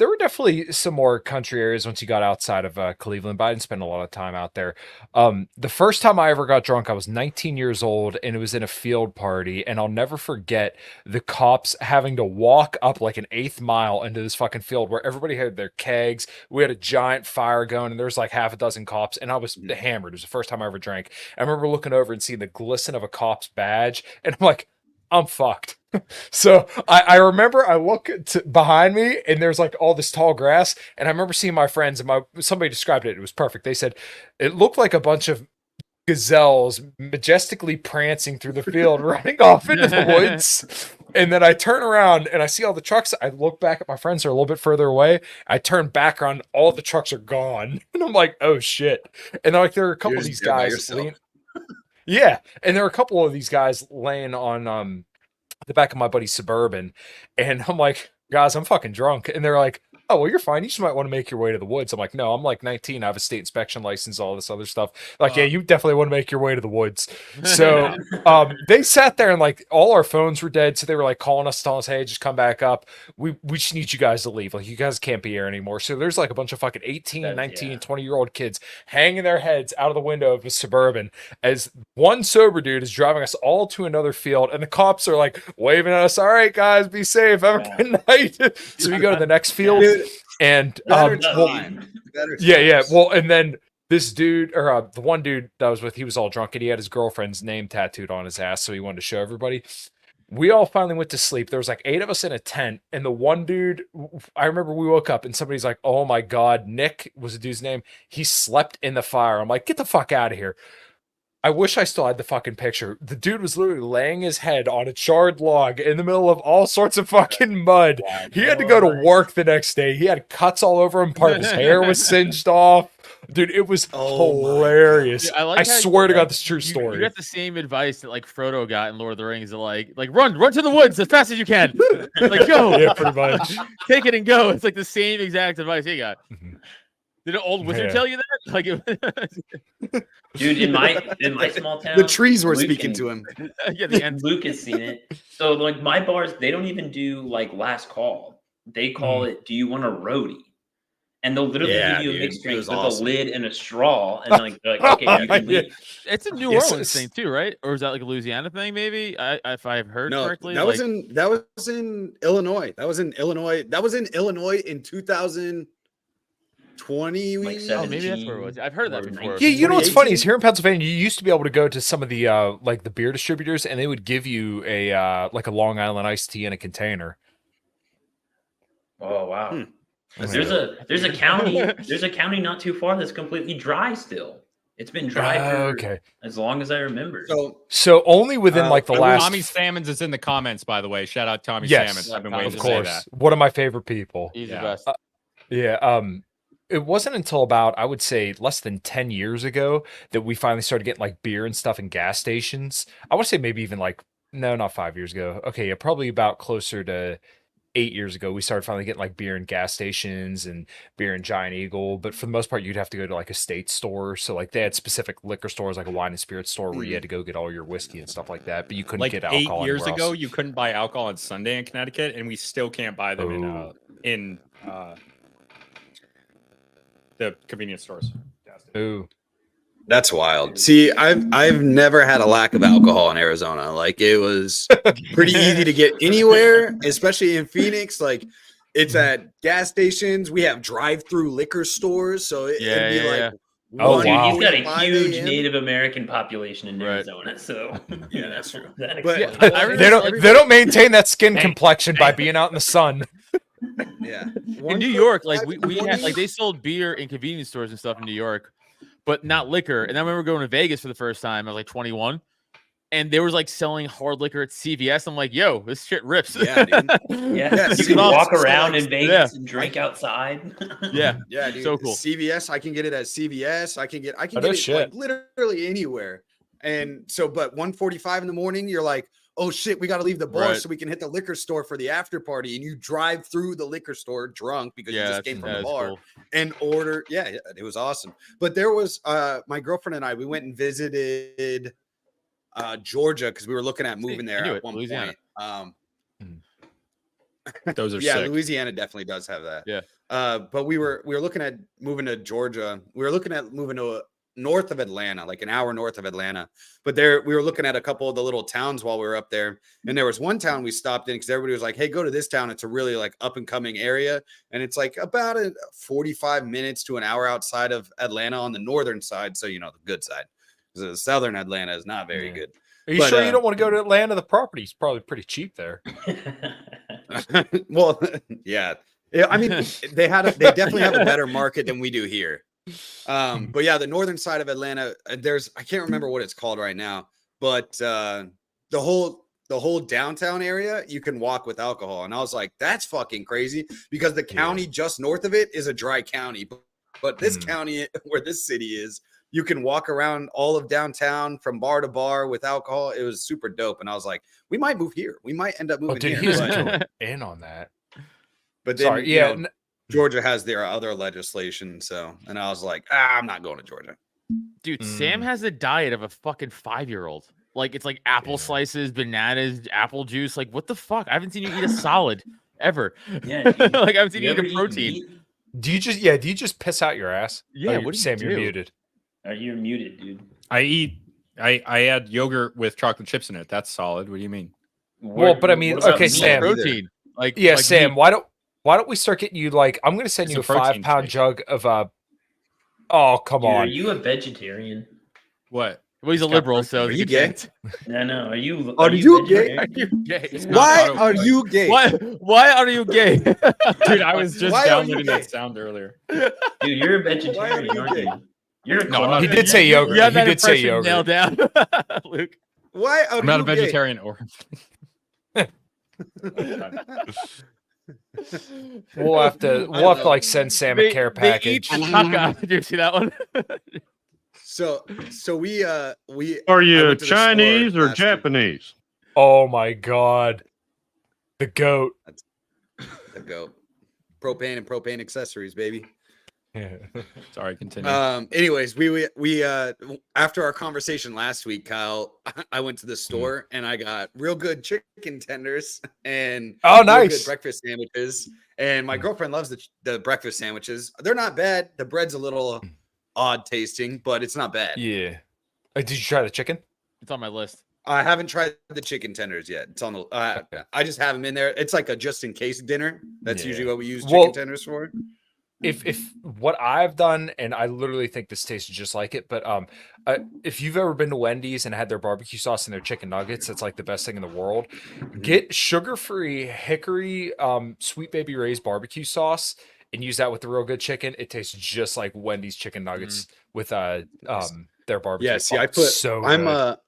there were definitely some more country areas once you got outside of Cleveland, but I didn't spend a lot of time out there. The first time I ever got drunk, I was 19 years old, and it was in a field party, and I'll never forget the cops having to walk up like an 1/8 mile into this fucking field where everybody had their kegs. We had a giant fire going, and there was like half a dozen cops, and I was hammered. It was the first time I ever drank. I remember looking over and seeing the glisten of a cop's badge, and I'm like, I'm fucked. So I remember I look behind me and there's like all this tall grass, and I remember seeing my friends, and somebody described it. It was perfect. They said it looked like a bunch of gazelles majestically prancing through the field, running off into the woods. And then I turn around and I see all the trucks. I look back at my friends who are a little bit further away. I turn back around, all the trucks are gone. And I'm like, oh shit. And like there are a couple of these guys. Yeah. And there are a couple of these guys laying on the back of my buddy's Suburban, and I'm like, guys, I'm fucking drunk. And they're like, oh, well, you're fine. You just might want to make your way to the woods. I'm like, no, I'm like 19. I have a state inspection license, all this other stuff. Like, yeah, you definitely want to make your way to the woods. So they sat there, and like all our phones were dead. So they were like calling us, telling us, hey, just come back up. We just need you guys to leave. Like, you guys can't be here anymore. So there's like a bunch of fucking 18, 19, 20-year-old kids hanging their heads out of the window of a Suburban as one sober dude is driving us all to another field. And the cops are like waving at us. All right, guys, be safe. Have a good night. So we go to the next field. And well, and then this dude, or the one dude that I was with, he was all drunk, and he had his girlfriend's name tattooed on his ass, so he wanted to show everybody. We all finally went to sleep. There was like 8 of us in a tent, and the one dude, I remember we woke up and somebody's like, oh my god, Nick was the dude's name, he slept in the fire. I'm like, get the fuck out of here. I wish I still had the fucking picture. The dude was literally laying his head on a charred log in the middle of all sorts of fucking mud. He had to go to work the next day. He had cuts all over him. Part of his hair was singed off. Dude, it was hilarious. Dude, I swear to God, this is a true story. You got the same advice that like Frodo got in Lord of the Rings. Like run to the woods as fast as you can. Like go. Yeah, pretty much. Take it and go. It's like the same exact advice he got. Did an old wizard tell you that? Like, dude, in my small town, the trees were speaking to him. Yeah, Luke has seen it. So like my bars, they don't even do like last call. They call it, "Do you want a roadie?" And they'll literally give you a mixed drink with a lid and a straw, and like they're like, okay, you can leave. It's a New Orleans thing too, right? Or is that like a Louisiana thing? Maybe if I've heard correctly. That was in Illinois. That was in Illinois. That was in Illinois in 2020. Maybe that's where it was. I've heard that before. Yeah, you know what's funny is here in Pennsylvania, you used to be able to go to some of the like the beer distributors, and they would give you a like a Long Island iced tea in a container. Oh wow! There's a county not too far that's completely dry still. It's been dry for as long as I remember. So only within like the last. Tommy Salmons is in the comments, by the way. Shout out Tommy Salmons. I've been waiting to say that. One of my favorite people. He's the best. It wasn't until about, I would say, less than 10 years ago that we finally started getting like beer and stuff in gas stations. I want to say maybe even like, no, not 5 years ago. Okay, yeah, probably about closer to 8 years ago, we started finally getting like beer in gas stations and beer in Giant Eagle. But for the most part, you'd have to go to like a state store. So like they had specific liquor stores, like a wine and spirit store where you had to go get all your whiskey and stuff like that. But you couldn't get alcohol. 8 years ago, you couldn't buy alcohol on Sunday in Connecticut, and we still can't buy them in the convenience stores. Ooh, that's wild. See, I've never had a lack of alcohol in Arizona. Like it was pretty easy to get anywhere, especially in Phoenix. Like it's at gas stations. We have drive-through liquor stores, so it'd be like. Oh, dude, he's got a huge Native American population in Arizona, so yeah, that's true. But they don't maintain that skin complexion by being out in the sun. Yeah, in New York, like we had like they sold beer in convenience stores and stuff in New York, but not liquor. And I remember going to Vegas for the first time. I was like 21, and they was like selling hard liquor at CVS. I'm like, yo, this shit rips. Yeah, dude. Yeah. You can walk around in Vegas and drink outside. Yeah, dude. So cool. CVS, I can get it at CVS. I can get it like literally anywhere. And so, but 1:45 in the morning, you're like, oh shit, we got to leave the bar so we can hit the liquor store for the after party. And you drive through the liquor store drunk because you just came from the bar and order. Yeah, it was awesome. But there was my girlfriend and I, we went and visited Georgia because we were looking at moving there at one point. Those are yeah, sick. Louisiana definitely does have that. Yeah. But we were looking at moving to Georgia. We were looking at moving to north of Atlanta, like an hour north of Atlanta. But there, we were looking at a couple of the little towns while we were up there. And there was one town we stopped in because everybody was like, "Hey, go to this town. It's a really like up and coming area, and it's like about 45 minutes to an hour outside of Atlanta on the northern side. So the good side. The southern Atlanta is not very good. Are you sure you don't want to go to Atlanta? The property's probably pretty cheap there. Well, yeah. I mean, they definitely have a better market than we do here. But yeah, the northern side of Atlanta, I can't remember what it's called right now, but the whole downtown area, you can walk with alcohol. And I was like, that's fucking crazy because the county just north of it is a dry county. But this county where this city is, you can walk around all of downtown from bar to bar with alcohol. It was super dope. And I was like, we might move here. We might end up moving here. He's in on that. But then, Georgia has their other legislation. So, and I was like, I'm not going to Georgia. Dude, Sam has a diet of a fucking 5-year-old. Like, it's like apple slices, bananas, apple juice. Like, what the fuck? I haven't seen you eat a solid ever. Yeah. Like, I haven't seen you eat a protein. Do you just piss out your ass? Yeah. What do you, Sam, you're muted. You're muted, dude. I add yogurt with chocolate chips in it. That's solid. What do you mean? Well, but I mean, okay, Sam. Protein. Sam. Why don't we start getting you like? I'm going to send you a 5-pound jug of Oh, come on. Are you a vegetarian? What? Well, he's a liberal, so are you gay? No. Are you? Are you gay? Are you gay? Why are you gay? Why are you gay? Dude, I was just downloading that sound earlier. Dude, you're a vegetarian, aren't you? You're he did say yogurt. Yeah, he did say yogurt. Nailed down, Luke. Why are I'm not you a vegetarian or. We'll have to like send Sam a care package. Did you see that one? So we Are you Chinese or Japanese? Oh my god. The goat. The goat. Propane and propane accessories, baby. Yeah. Sorry, continue. Anyways, we after our conversation last week, Kyle, I went to the store and I got real good chicken tenders and nice good breakfast sandwiches. And my girlfriend loves the breakfast sandwiches. They're not bad. The bread's a little odd tasting, but it's not bad. Yeah. Did you try the chicken? It's on my list. I haven't tried the chicken tenders yet. It's on the. I just have them in there. It's like a just in case dinner. That's usually what we use chicken tenders for. If what I've done, and I literally think this tastes just like it, but if you've ever been to Wendy's and had their barbecue sauce and their chicken nuggets, that's like the best thing in the world. Get sugar-free hickory Sweet Baby Ray's barbecue sauce and use that with the real good chicken. It tastes just like Wendy's chicken nuggets with their barbecue. Yeah, see, I'm a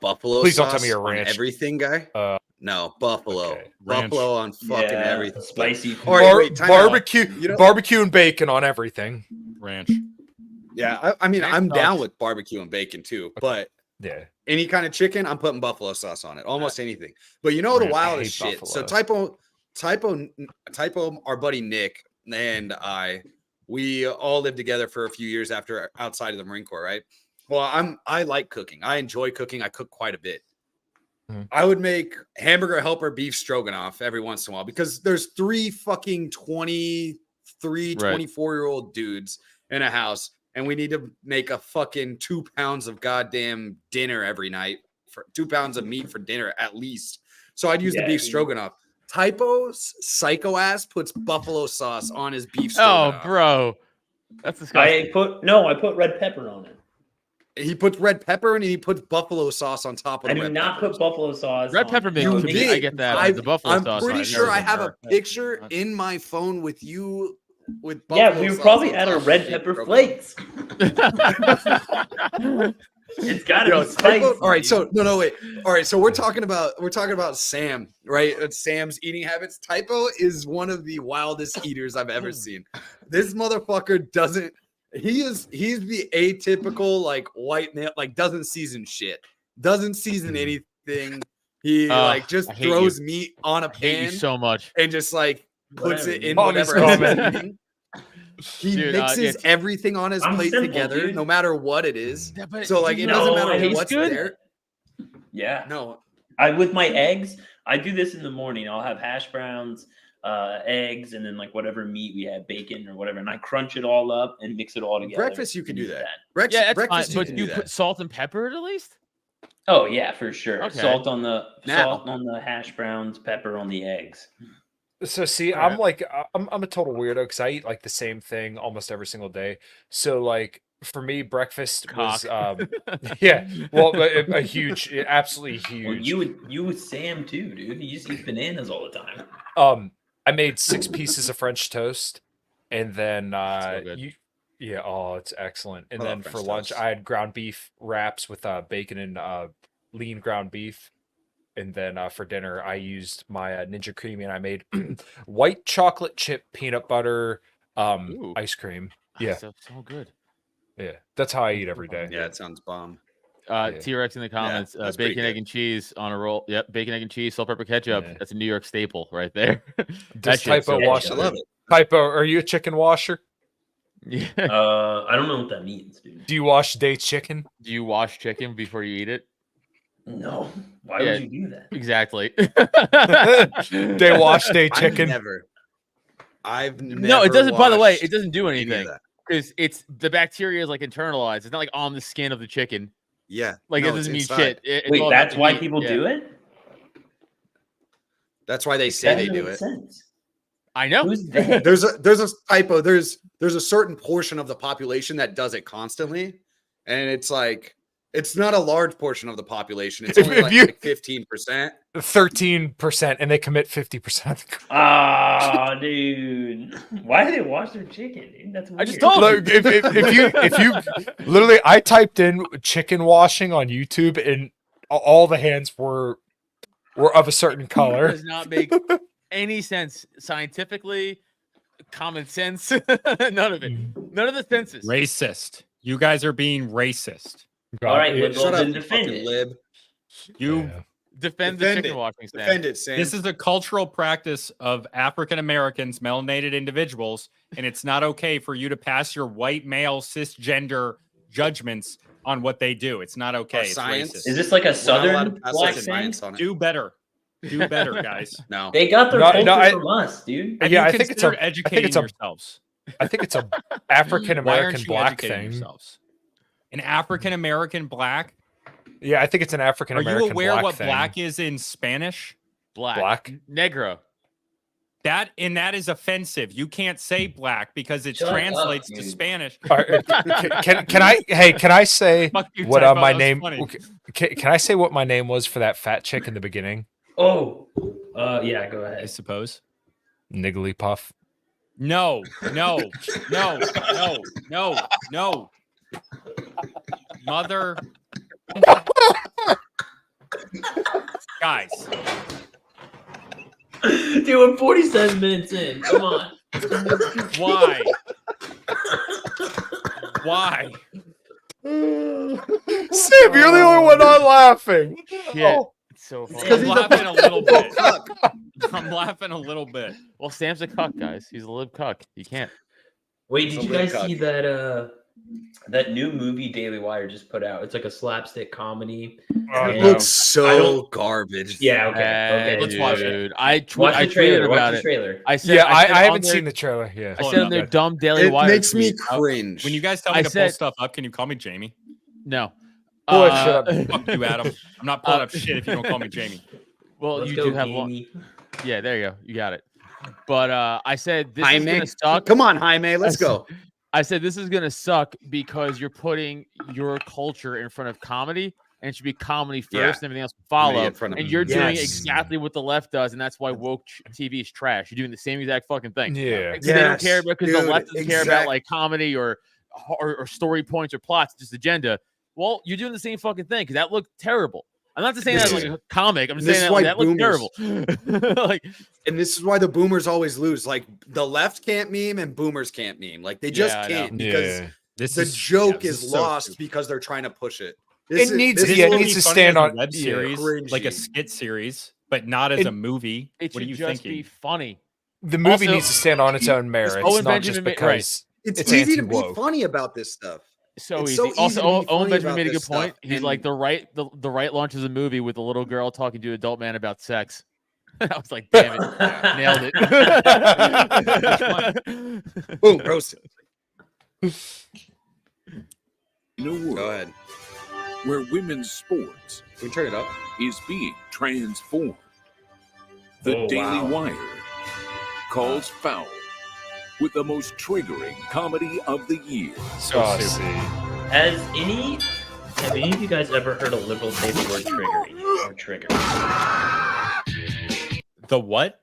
buffalo. Please don't sauce tell me you're on ranch. Everything guy. No, buffalo. Okay. Buffalo on fucking everything. Spicy. Barbecue, barbecue and bacon on everything. Ranch. Yeah, I mean, I'm down with barbecue and bacon too, but yeah, any kind of chicken, I'm putting buffalo sauce on it. Almost anything. But you know the wildest shit. Buffalo. So Typo, our buddy Nick and we all lived together for a few years outside of the Marine Corps, right? Well, I like cooking. I enjoy cooking. I cook quite a bit. I would make hamburger helper beef stroganoff every once in a while because there's 3 fucking 24-year-old dudes in a house, and we need to make a fucking 2 pounds of goddamn dinner every night for 2 pounds of meat for dinner at least. So I'd use the beef stroganoff. Typo's psycho ass puts buffalo sauce on his beef stroganoff. Oh, bro, that's disgusting. I put red pepper on it. He puts red pepper and he puts buffalo sauce on top of it. I do not put buffalo sauce. Red pepper makes You me. did. I get that. The buffalo sauce. I'm pretty sure I have a picture in my phone with you with buffalo sauce. Yeah, we were probably at a red pepper flakes. It's got to be spicy. All right, so wait. All right, so we're talking about Sam, right? Sam's eating habits. Typo is one of the wildest eaters I've ever seen. This motherfucker doesn't. He's the atypical like white male, like doesn't season shit, doesn't season anything. He like just throws meat on a pan. I hate you so much and just like puts it in whatever else he's eating. He mixes everything on his plate together, no matter what it is. So like it doesn't matter what's there. Yeah. No. With my eggs, I do this in the morning. I'll have hash browns, eggs, and then like whatever meat we have, bacon or whatever, and I crunch it all up and mix it all together. Breakfast, you can do that. Yeah, that's breakfast, fine. But you put salt and pepper at least? Oh yeah, for sure. Okay. Salt on the hash browns, pepper on the eggs. So see, I'm like, I'm a total weirdo because I eat like the same thing almost every single day. So like for me, breakfast was, yeah, well, a huge, absolutely huge. Well, you with Sam too, dude. You just eat bananas all the time. I made 6 pieces of French toast, and then yeah, oh, it's excellent. And then for lunch, I had ground beef wraps with bacon and lean ground beef. And then for dinner, I used my Ninja Creamy, and I made white chocolate chip peanut butter ice cream. Yeah, so good. Yeah, that's how I eat every day. Yeah, it sounds bomb. T-Rex in the comments, bacon, egg, and cheese on a roll. Yep, bacon, egg, and cheese, salt, pepper, ketchup. Yeah. That's a New York staple right there. Does Typo wash? I love it. Typo, are you a chicken washer? Yeah. I don't know what that means, dude. Do you wash Date's chicken? Do you wash chicken before you eat it? No. Why would you do that? Exactly. They wash Date chicken. I've never. No, it doesn't. By the way, it doesn't do anything because it's the bacteria is like internalized. It's not like on the skin of the chicken. Yeah, like it doesn't mean shit. Wait, that's why people do it. That's why they say they do it. I know. There's a typo. There's a certain portion of the population that does it constantly, and it's like it's not a large portion of the population. It's only like 15%, 13%, and they commit 50%. Ah, dude, why do they wash their chicken? Dude? That's weird. I just told you. If you literally, I typed in chicken washing on YouTube, and all the hands were of a certain color. It does not make any sense scientifically, common sense. None of it. None of the senses. Racist. You guys are being racist. All right, shut up, defend it. Lib. You defend the chicken washing. Defend it, Sam. This is a cultural practice of African Americans, melanated individuals, and it's not okay for you to pass your white male cisgender judgments on what they do. It's not okay. It's racist. Is this like a southern black thing? Do better. Do better, guys. No, they got their culture from us, dude. Yeah, I think it's educating yourselves. I think it's a African American black thing. Yourselves? An African American black? Yeah, I think it's an African American. Are you aware what thing. black is in Spanish? Black. Negro. That is offensive. You can't say black because it translates to Spanish. Can I say what my name? Can I say what my name was for that fat chick in the beginning? Oh, yeah, go ahead. I suppose. Niggly Puff. No. Mother. Guys. Dude, we're 47 minutes in. Come on. Why? Why? Sam, you're the only one not laughing. Yeah. It's so funny. I'm laughing a little bit. I'm laughing a little bit. Well, Sam's a cuck, guys. He's a lib cuck. You can't. Wait, did you guys see that that new movie Daily Wire just put out? It's like a slapstick comedy. It looks so garbage. Yeah, okay. Let's watch it. Watch the trailer. Watch the trailer. I said, I haven't seen the trailer. Yeah, I said on their dumb Daily Wire. It makes me cringe. When you guys tell me to pull stuff up, can you call me Jamie? No. Fuck you, Adam. I'm not pulling up shit if you don't call me Jamie. Well, you do have one. Yeah, there you go. You got it. But I said this is gonna suck. Come on, Jaime, let's go. I said this is gonna suck because you're putting your culture in front of comedy, and it should be comedy first, and everything else will follow. And you're doing exactly what the left does, and that's why woke TV is trash. You're doing the same exact fucking thing. Yeah, they don't care because the left doesn't care about like comedy or story points or plots, just agenda. Well, you're doing the same fucking thing because that looked terrible. I'm not just saying that like a comic. I'm just saying that looks terrible. And this is why the boomers always lose. Like the left can't meme and boomers can't meme. Like they just can't because the joke is lost because they're trying to push it. It needs to stand on a web series, like a skit series, but not as a movie. It should just be funny. The movie needs to stand on its own merits, not just because it's easy to be funny about this stuff. So easy. Also, Owen Benjamin made a good point. He's like the right launches a movie with a little girl talking to an adult man about sex. I was like, damn it, nailed it. Boom, roasted. In a world Go ahead. where women's sports Can we turn it up? is being transformed, the Oh, Daily wow. Wire calls foul with the most triggering comedy of the year. So Have any of you guys ever heard a liberal say the word triggering or trigger? The what?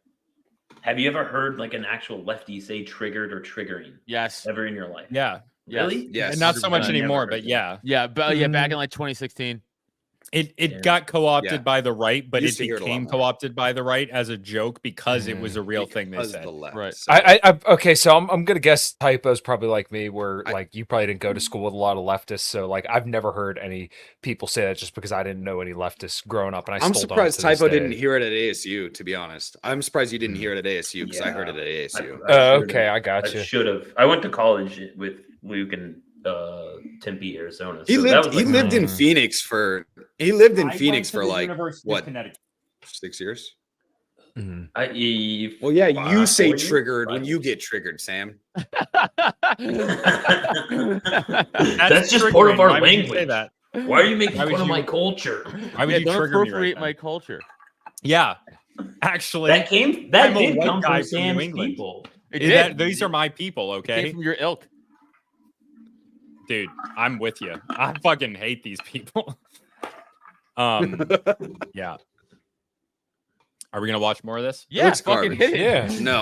Have you ever heard like an actual lefty say triggered or triggering Yes. ever in your life? Yeah. Really? Yes. And not so much 100%. anymore, Never but heard yeah. Yeah, but yeah, back in like 2016. It Yeah. got co-opted Yeah. by the right, but Used it to hear it a lot became more. co-opted by the right as a joke because it was a real thing they Because said. the left. Right. So- Okay, so I'm gonna guess Typo's probably like me, where like you probably didn't go to school with a lot of leftists, so like I've never heard any people say that just because I didn't know any leftists growing up, and I'm still don't surprised to this Typo day. didn't hear it at ASU, to be honest. I'm surprised you didn't hear it at ASU because I heard it at ASU. Okay, I got I you. should have. I went to college with Luke in Tempe, Arizona. He so that lived. was He like lived in Phoenix for. He lived in Phoenix for like what? 6 years. Mhm. Well, yeah, you say 4 years? triggered when you get triggered, Sam. That's just triggering. part of our Why would you say language. that? Why are you making Why would fun of you- my culture? Why would Yeah, you don't trigger me appropriate right my my culture. Yeah. Actually, That I'm did a white come guy from from New Sam's England. people. It Yeah, did. these are my people, Came okay? from your ilk. Dude, I'm with you. I fucking hate these people. Yeah. Are we gonna watch more of this? Yeah, looks fucking garbage. hit it. Yeah, No.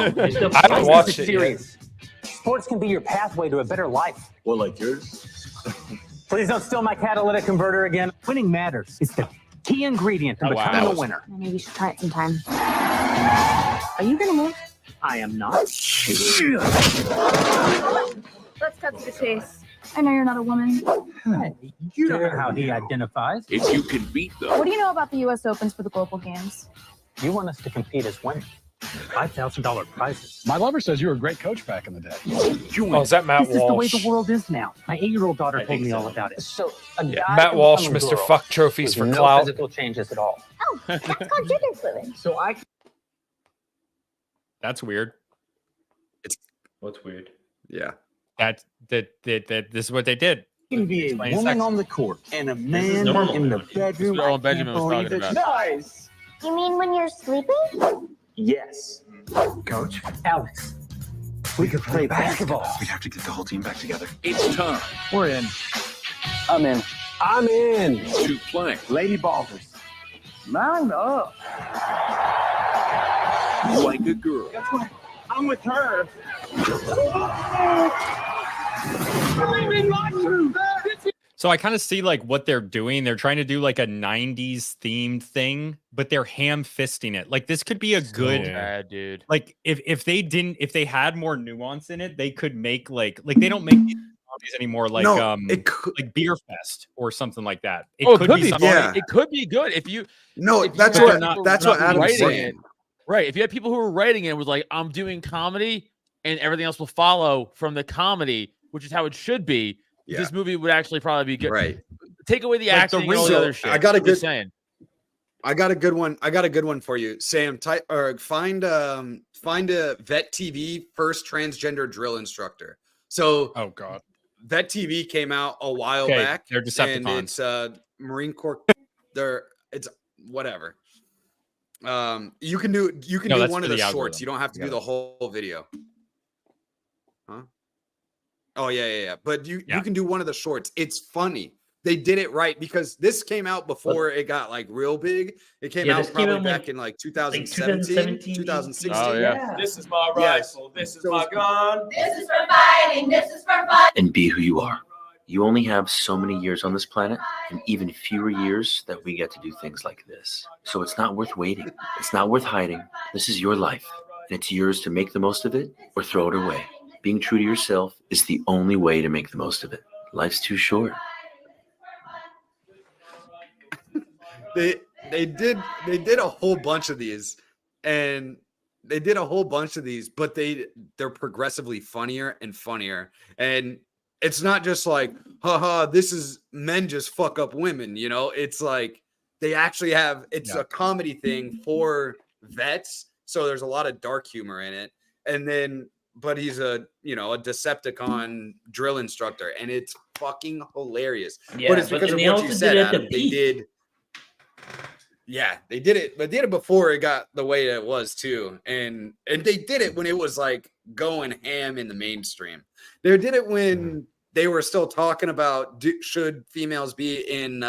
I haven't watched it yet. Serious. Sports can be your pathway to a better life. Well, like yours. Please don't steal my catalytic converter again. Winning matters. It's the key ingredient to Oh, wow. becoming That a was- winner. Maybe you should try it sometime. Are you gonna move? I am not. Let's cut to the chase. I know you're not a woman. Hey, you don't know how he identifies. If you can beat them, What do you know about the U.S. Opens for the Global Games? You want us to compete as women. $5,000 prizes. My lover says you were a great coach back in the day. Oh, is that Matt This is the way Walsh? the world is now. My 8-year-old daughter I told think me so. all about it. So a guy Matt can Walsh, become a Mr. girl Fuck Trophies with for no clout. physical changes at all. Oh, that's called gender fluid. So I That's weird. What's weird? Yeah. That this is what they did. can be a Explain woman sex. on the court and a is man normal in the now. bedroom. That's what I Benjamin can't was talking believe it's about. nice. You mean when you're sleeping? Yes. Coach, Alex, we could play basketball. We have to get the whole team back together. it's time We're in. I'm in. I'm in. to play Lady Ballers. Line up. like a girl. I'm with her. So I kind of see like what they're doing. They're trying to do like a 90s themed thing, but they're ham fisting it. Like this could be a good Yeah, dude. like if they had more nuance in it, they could make like they don't make these comedies anymore like No, it could, like Beer Fest or something like that. It Oh, it could could be be something. yeah. It could be good if you no, if you that's had what people that's what not Adam's writing saying. it, right. If you had people who were writing it was like, I'm doing comedy and everything else will follow from the comedy, which is how it should be. Yeah. This movie would actually probably be good. Right. Take away the Like the acting and all the so other shit. I got a I'm just good- saying. I got a good one. I got a good one for you, Sam. Find a Vet TV first transgender drill instructor. So Oh god. Vet TV came out a while Okay, back. they're and Decepticons. it's Marine Corps. It's whatever. You can do No, that's one for of the the shorts. algorithm. You don't have to You do the whole video. Huh? Oh yeah. But you Yeah. can do one of the shorts. It's funny. They did it right because this came out before it got like real big. It came Yeah, out this came probably out, back like- in like 2017, 2017. 2016. Oh, yeah. This is my Yes. rifle. This is So my it's- gun. This is for fighting. This is for fun. And be who you are. You only have so many years on this planet, and even fewer years that we get to do things like this. So it's not worth waiting. It's not worth hiding. This is your life, and it's yours to make the most of it or throw it away. Being true to yourself is the only way to make the most of it. Life's too short. They did a whole bunch of these, and but they're progressively funnier and funnier. And it's not just like, haha, this is men just fuck up women, you know? It's like they actually have a comedy thing for vets, so there's a lot of dark humor in it. And then, but he's a Decepticon drill instructor, and it's fucking hilarious. Yeah, but it's because of what you said, Adam. They did. Yeah, they did it, but they did it before it got the way it was too, and they did it when it was like going ham in the mainstream. They did it when they were still talking about should females be in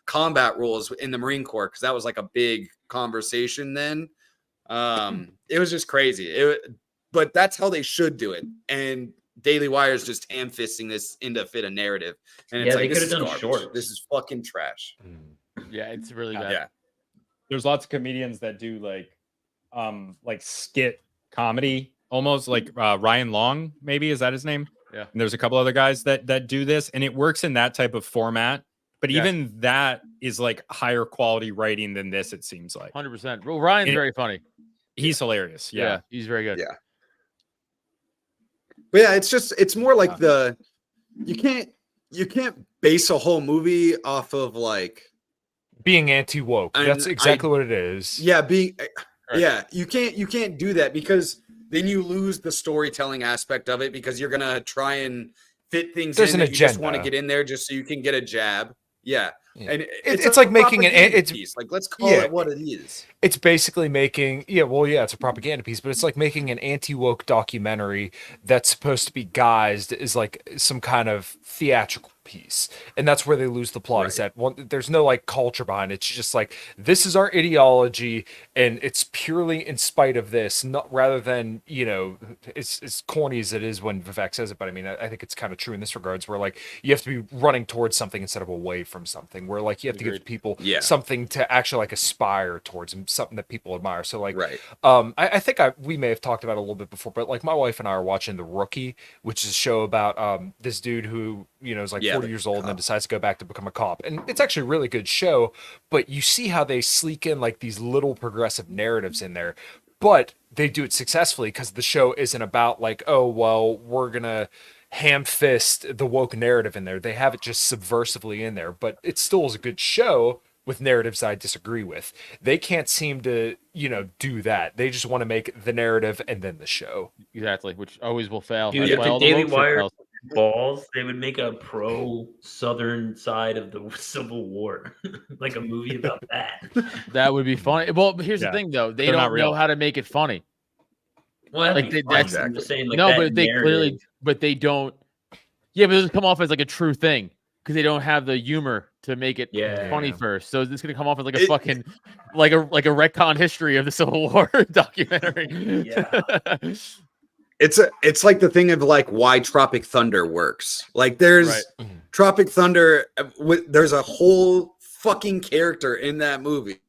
combat roles in the Marine Corps, because that was like a big conversation then. It was just crazy. But that's how they should do it, and Daily Wire is just ham-fisting this into fit a narrative, and it's like, this is garbage. Short. This is fucking trash. Yeah, it's really bad. Yeah. There's lots of comedians that do like skit comedy, almost like Ryan Long, maybe, is that his name? Yeah. And there's a couple other guys that do this, and it works in that type of format. But even that is like higher quality writing than this, it seems like. 100%. Well, Ryan's very funny. He's hilarious. Yeah. He's very good. Yeah. But yeah, it's more like you can't base a whole movie off of like being anti-woke. That's exactly what it is. Yeah, you can't do that, because then you lose the storytelling aspect of it, because you're gonna try and fit things in that you just want to get in there just so you can get a jab. Yeah. And it's like making piece. Like, let's call it what it is. It's basically making it's a propaganda piece, but it's like making an anti-woke documentary that's supposed to be guised as like some kind of theatrical piece, and that's where they lose the plot. Is that there's no like culture behind it. It's just like, this is our ideology, and it's purely in spite of this, not rather than it's as corny as it is when Vivek says it, but I mean, I think it's kind of true in this regards, where like you have to be running towards something instead of away from something, where like you have to give people something to actually like aspire towards, and something that people admire. So like I think we may have talked about it a little bit before, but like my wife and I are watching The Rookie, which is a show about this dude who is like 40 years old and then decides to go back to become a cop, and it's actually a really good show. But you see how they sleek in like these little progressive narratives in there, but they do it successfully because the show isn't about like, oh well, we're gonna ham fist the woke narrative in there. They have it just subversively in there, but it still is a good show with narratives I disagree with. They can't seem to, do that. They just want to make the narrative and then the show. Exactly, which always will fail. Dude, if the Daily Wire balls, they would make a pro-Southern side of the Civil War, like a movie about that. That would be funny. Well, but here's the thing, though. They don't know how to make it funny. Well, like that's I'm just saying. Like, no, but they clearly, but they don't. Yeah, but it doesn't come off as like a true thing because they don't have the humor to make it funny first. So it's gonna come off as like a fucking like a retcon history of the Civil War documentary. Yeah. It's like the thing of like why Tropic Thunder works. Like there's Tropic Thunder, there's a whole fucking character in that movie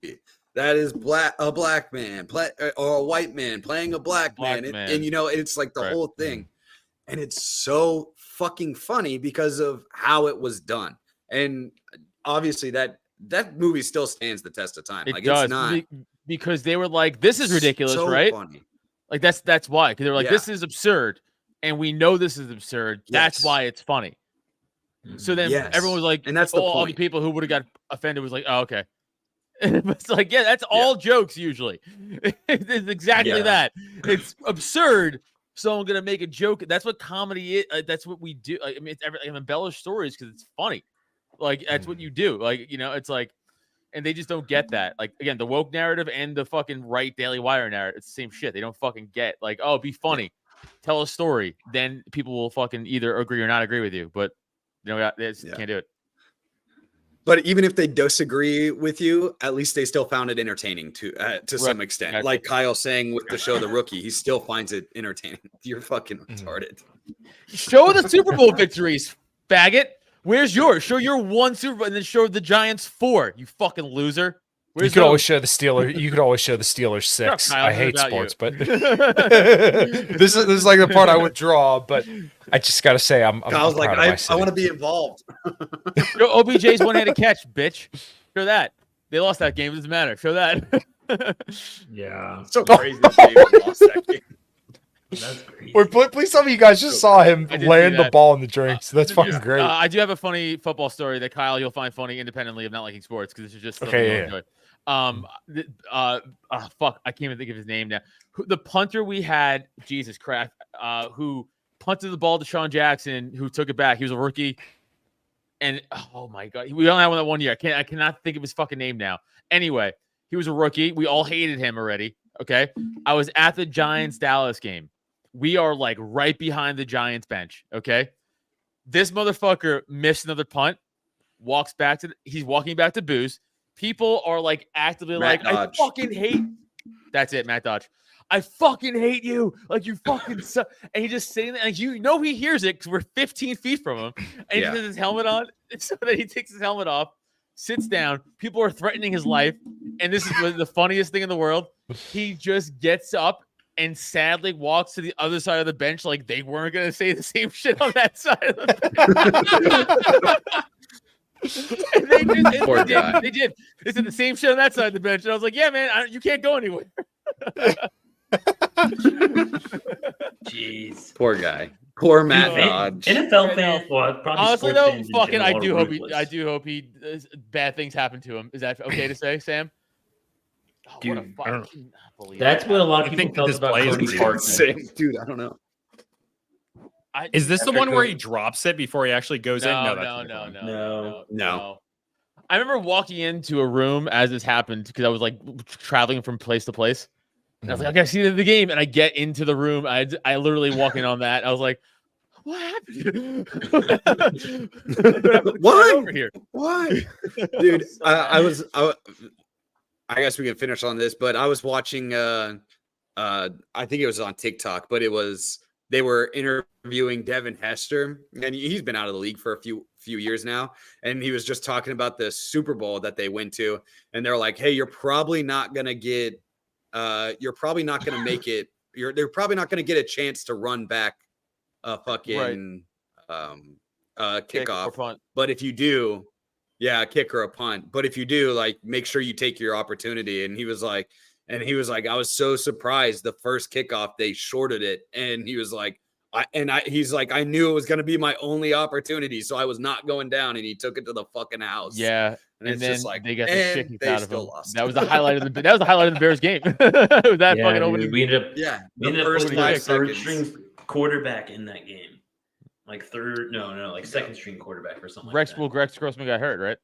that is a black man or a white man playing a black man. And it's like the whole thing. And it's so fucking funny because of how it was done. And obviously that movie still stands the test of time. It like does. It's not, because they were like, this is ridiculous, so right? Funny. Like that's why, because they're like, this is absurd, and we know this is absurd. That's why it's funny. So then everyone was like, and that's all the people who would have got offended was like, oh, okay. But it's like, that's all jokes usually. It's exactly that. It's absurd, so I'm gonna make a joke. That's what comedy is. That's what we do. I mean, it's embellish stories because it's funny. Like that's what you do. Like it's like. And they just don't get that. Like, again, the woke narrative and the fucking right Daily Wire narrative, it's the same shit. They don't fucking get, like, oh, be funny. Tell a story. Then people will fucking either agree or not agree with you. But, they just can't do it. But even if they disagree with you, at least they still found it entertaining to some extent. Like Kyle saying with the show The Rookie, he still finds it entertaining. You're fucking retarded. Show the Super Bowl victories, faggot. Where's yours? Show your one Super Bowl and then show the Giants 4. You fucking loser. You could always show the Steelers. You could always show the Steelers 6. Kyle, I hate sports, but this is like the part I withdraw. But I just gotta say, I'm Kyle's proud like, of I want to be involved. Show OBJ's one-handed catch, bitch. Show that. They lost that game. It doesn't matter. Show that. Yeah. So crazy that they lost that game. That's crazy. Wait, please tell me you guys just saw him land the ball in the drinks. That's fucking great. I do have a funny football story that Kyle you'll find funny independently of not liking sports because this is just Fuck, I can't even think of his name now. The punter we had, Jesus Christ, who punted the ball to Sean Jackson, who took it back. He was a rookie, and oh my god, we only had one that 1 year. I cannot think of his fucking name now. Anyway, he was a rookie. We all hated him already. Okay, I was at the Giants Dallas game. We are like right behind the Giants bench. Okay, this motherfucker missed another punt. He's walking back to booze. People are like actively Matt like, Dodge. I fucking hate. That's it, Matt Dodge. I fucking hate you. Like you fucking suck. And he's just sitting there, like he hears it because we're 15 feet from him. And he has his helmet on. So that he takes his helmet off, sits down. People are threatening his life. And this is the funniest thing in the world. He just gets up and sadly walks to the other side of the bench like they weren't gonna say the same shit on that side of the bench. And they did. They said the same shit on that side of the bench, and I was like, "Yeah, man, you can't go anywhere." Jeez, poor guy, poor Matt Dodge. NFL fans, well, probably honestly though, fans fucking, I do hope he bad things happen to him. Is that okay to say, Sam? Oh, dude, that's what a lot of people felt about Cody Parkman. Dude, I don't know. Is this the one where he drops it before he actually goes in? No. I remember walking into a room as this happened because I was like traveling from place to place. And I was like, I gotta see the game. And I get into the room. I literally walk in on that. I was like, what happened? Why? Over here? Why? Dude, I guess we can finish on this, but I was watching I think it was on TikTok, but they were interviewing Devin Hester, and he's been out of the league for a few years now. And he was just talking about the Super Bowl that they went to. And they're like, hey, you're probably not going to make it. They're probably not going to get a chance to run back a fucking kickoff. Punt. But if you do, a kick or a punt. But if you do, like, make sure you take your opportunity. And he was like, I was so surprised the first kickoff they shorted it, and he was like, he's like, I knew it was going to be my only opportunity, so I was not going down, and he took it to the fucking house. Yeah, and it's then just like they got the shit kicked out of him. Lost. That was the highlight of the Bears game. That fucking opening. We ended up first putting third string quarterback in that game, like second string quarterback or something. Rex Grossman got hurt, right?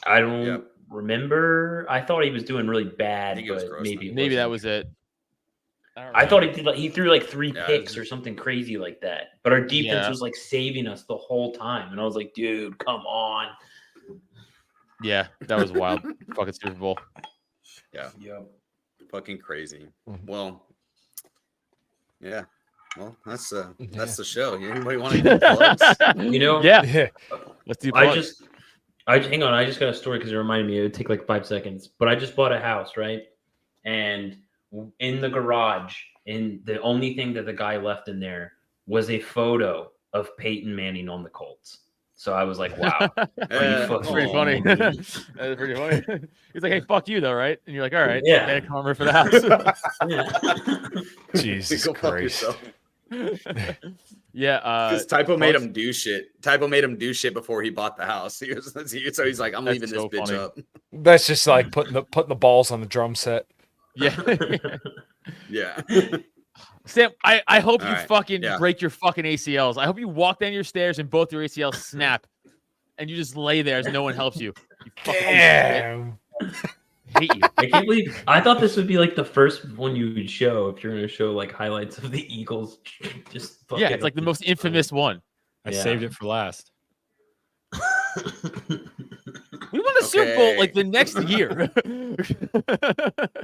I don't remember. I thought he was doing really bad, but maybe that was it. I thought he threw like 3 picks or something crazy like that. But our defense was like saving us the whole time, and I was like, dude, come on. Yeah, that was wild. Fucking Super Bowl. Yeah. Fucking crazy. Well, yeah. Well, that's the show. Anybody want to get plugs? Yeah. Let's do plugs. Hang on. I just got a story because it reminded me. It would take like 5 seconds. But I just bought a house, right? And in the garage, the only thing that the guy left in there was a photo of Peyton Manning on the Colts. So I was like, wow. That's pretty funny. That's pretty funny. He's like, hey, fuck you, though, right? And you're like, all right. Yeah. Bad karma for the house. Jesus Christ. Yeah, because Typo made him do shit. Typo made him do shit before he bought the house. So he's like, I'm leaving this bitch up. That's just like putting the balls on the drum set. Yeah. Yeah. Sam, I hope you fucking break your fucking ACLs. I hope you walk down your stairs and both your ACLs snap, and you just lay there as no one helps you. Damn. Hate you. I can't believe. I thought this would be like the first one you would show if you're going to show like highlights of the Eagles. Just it's like the most infamous one. I saved it for last. We won a Super Bowl like the next year.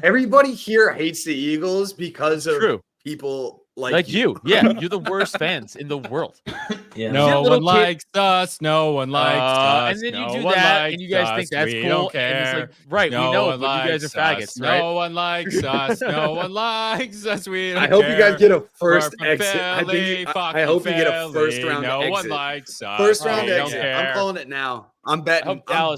Everybody here hates the Eagles because of people like you. Yeah, you're the worst fans in the world. Yeah. No one likes us. No one likes us. And then you do that, and you guys think that's cool. Don't care. And it's like, right, no we know, but you guys are faggots, right? No one likes us. No one likes us. We don't I hope care. you guys get a first exit. Philly, I hope you get a first round no exit. one likes us. First round We don't exit. care. I'm calling it now. I'm betting. Dallas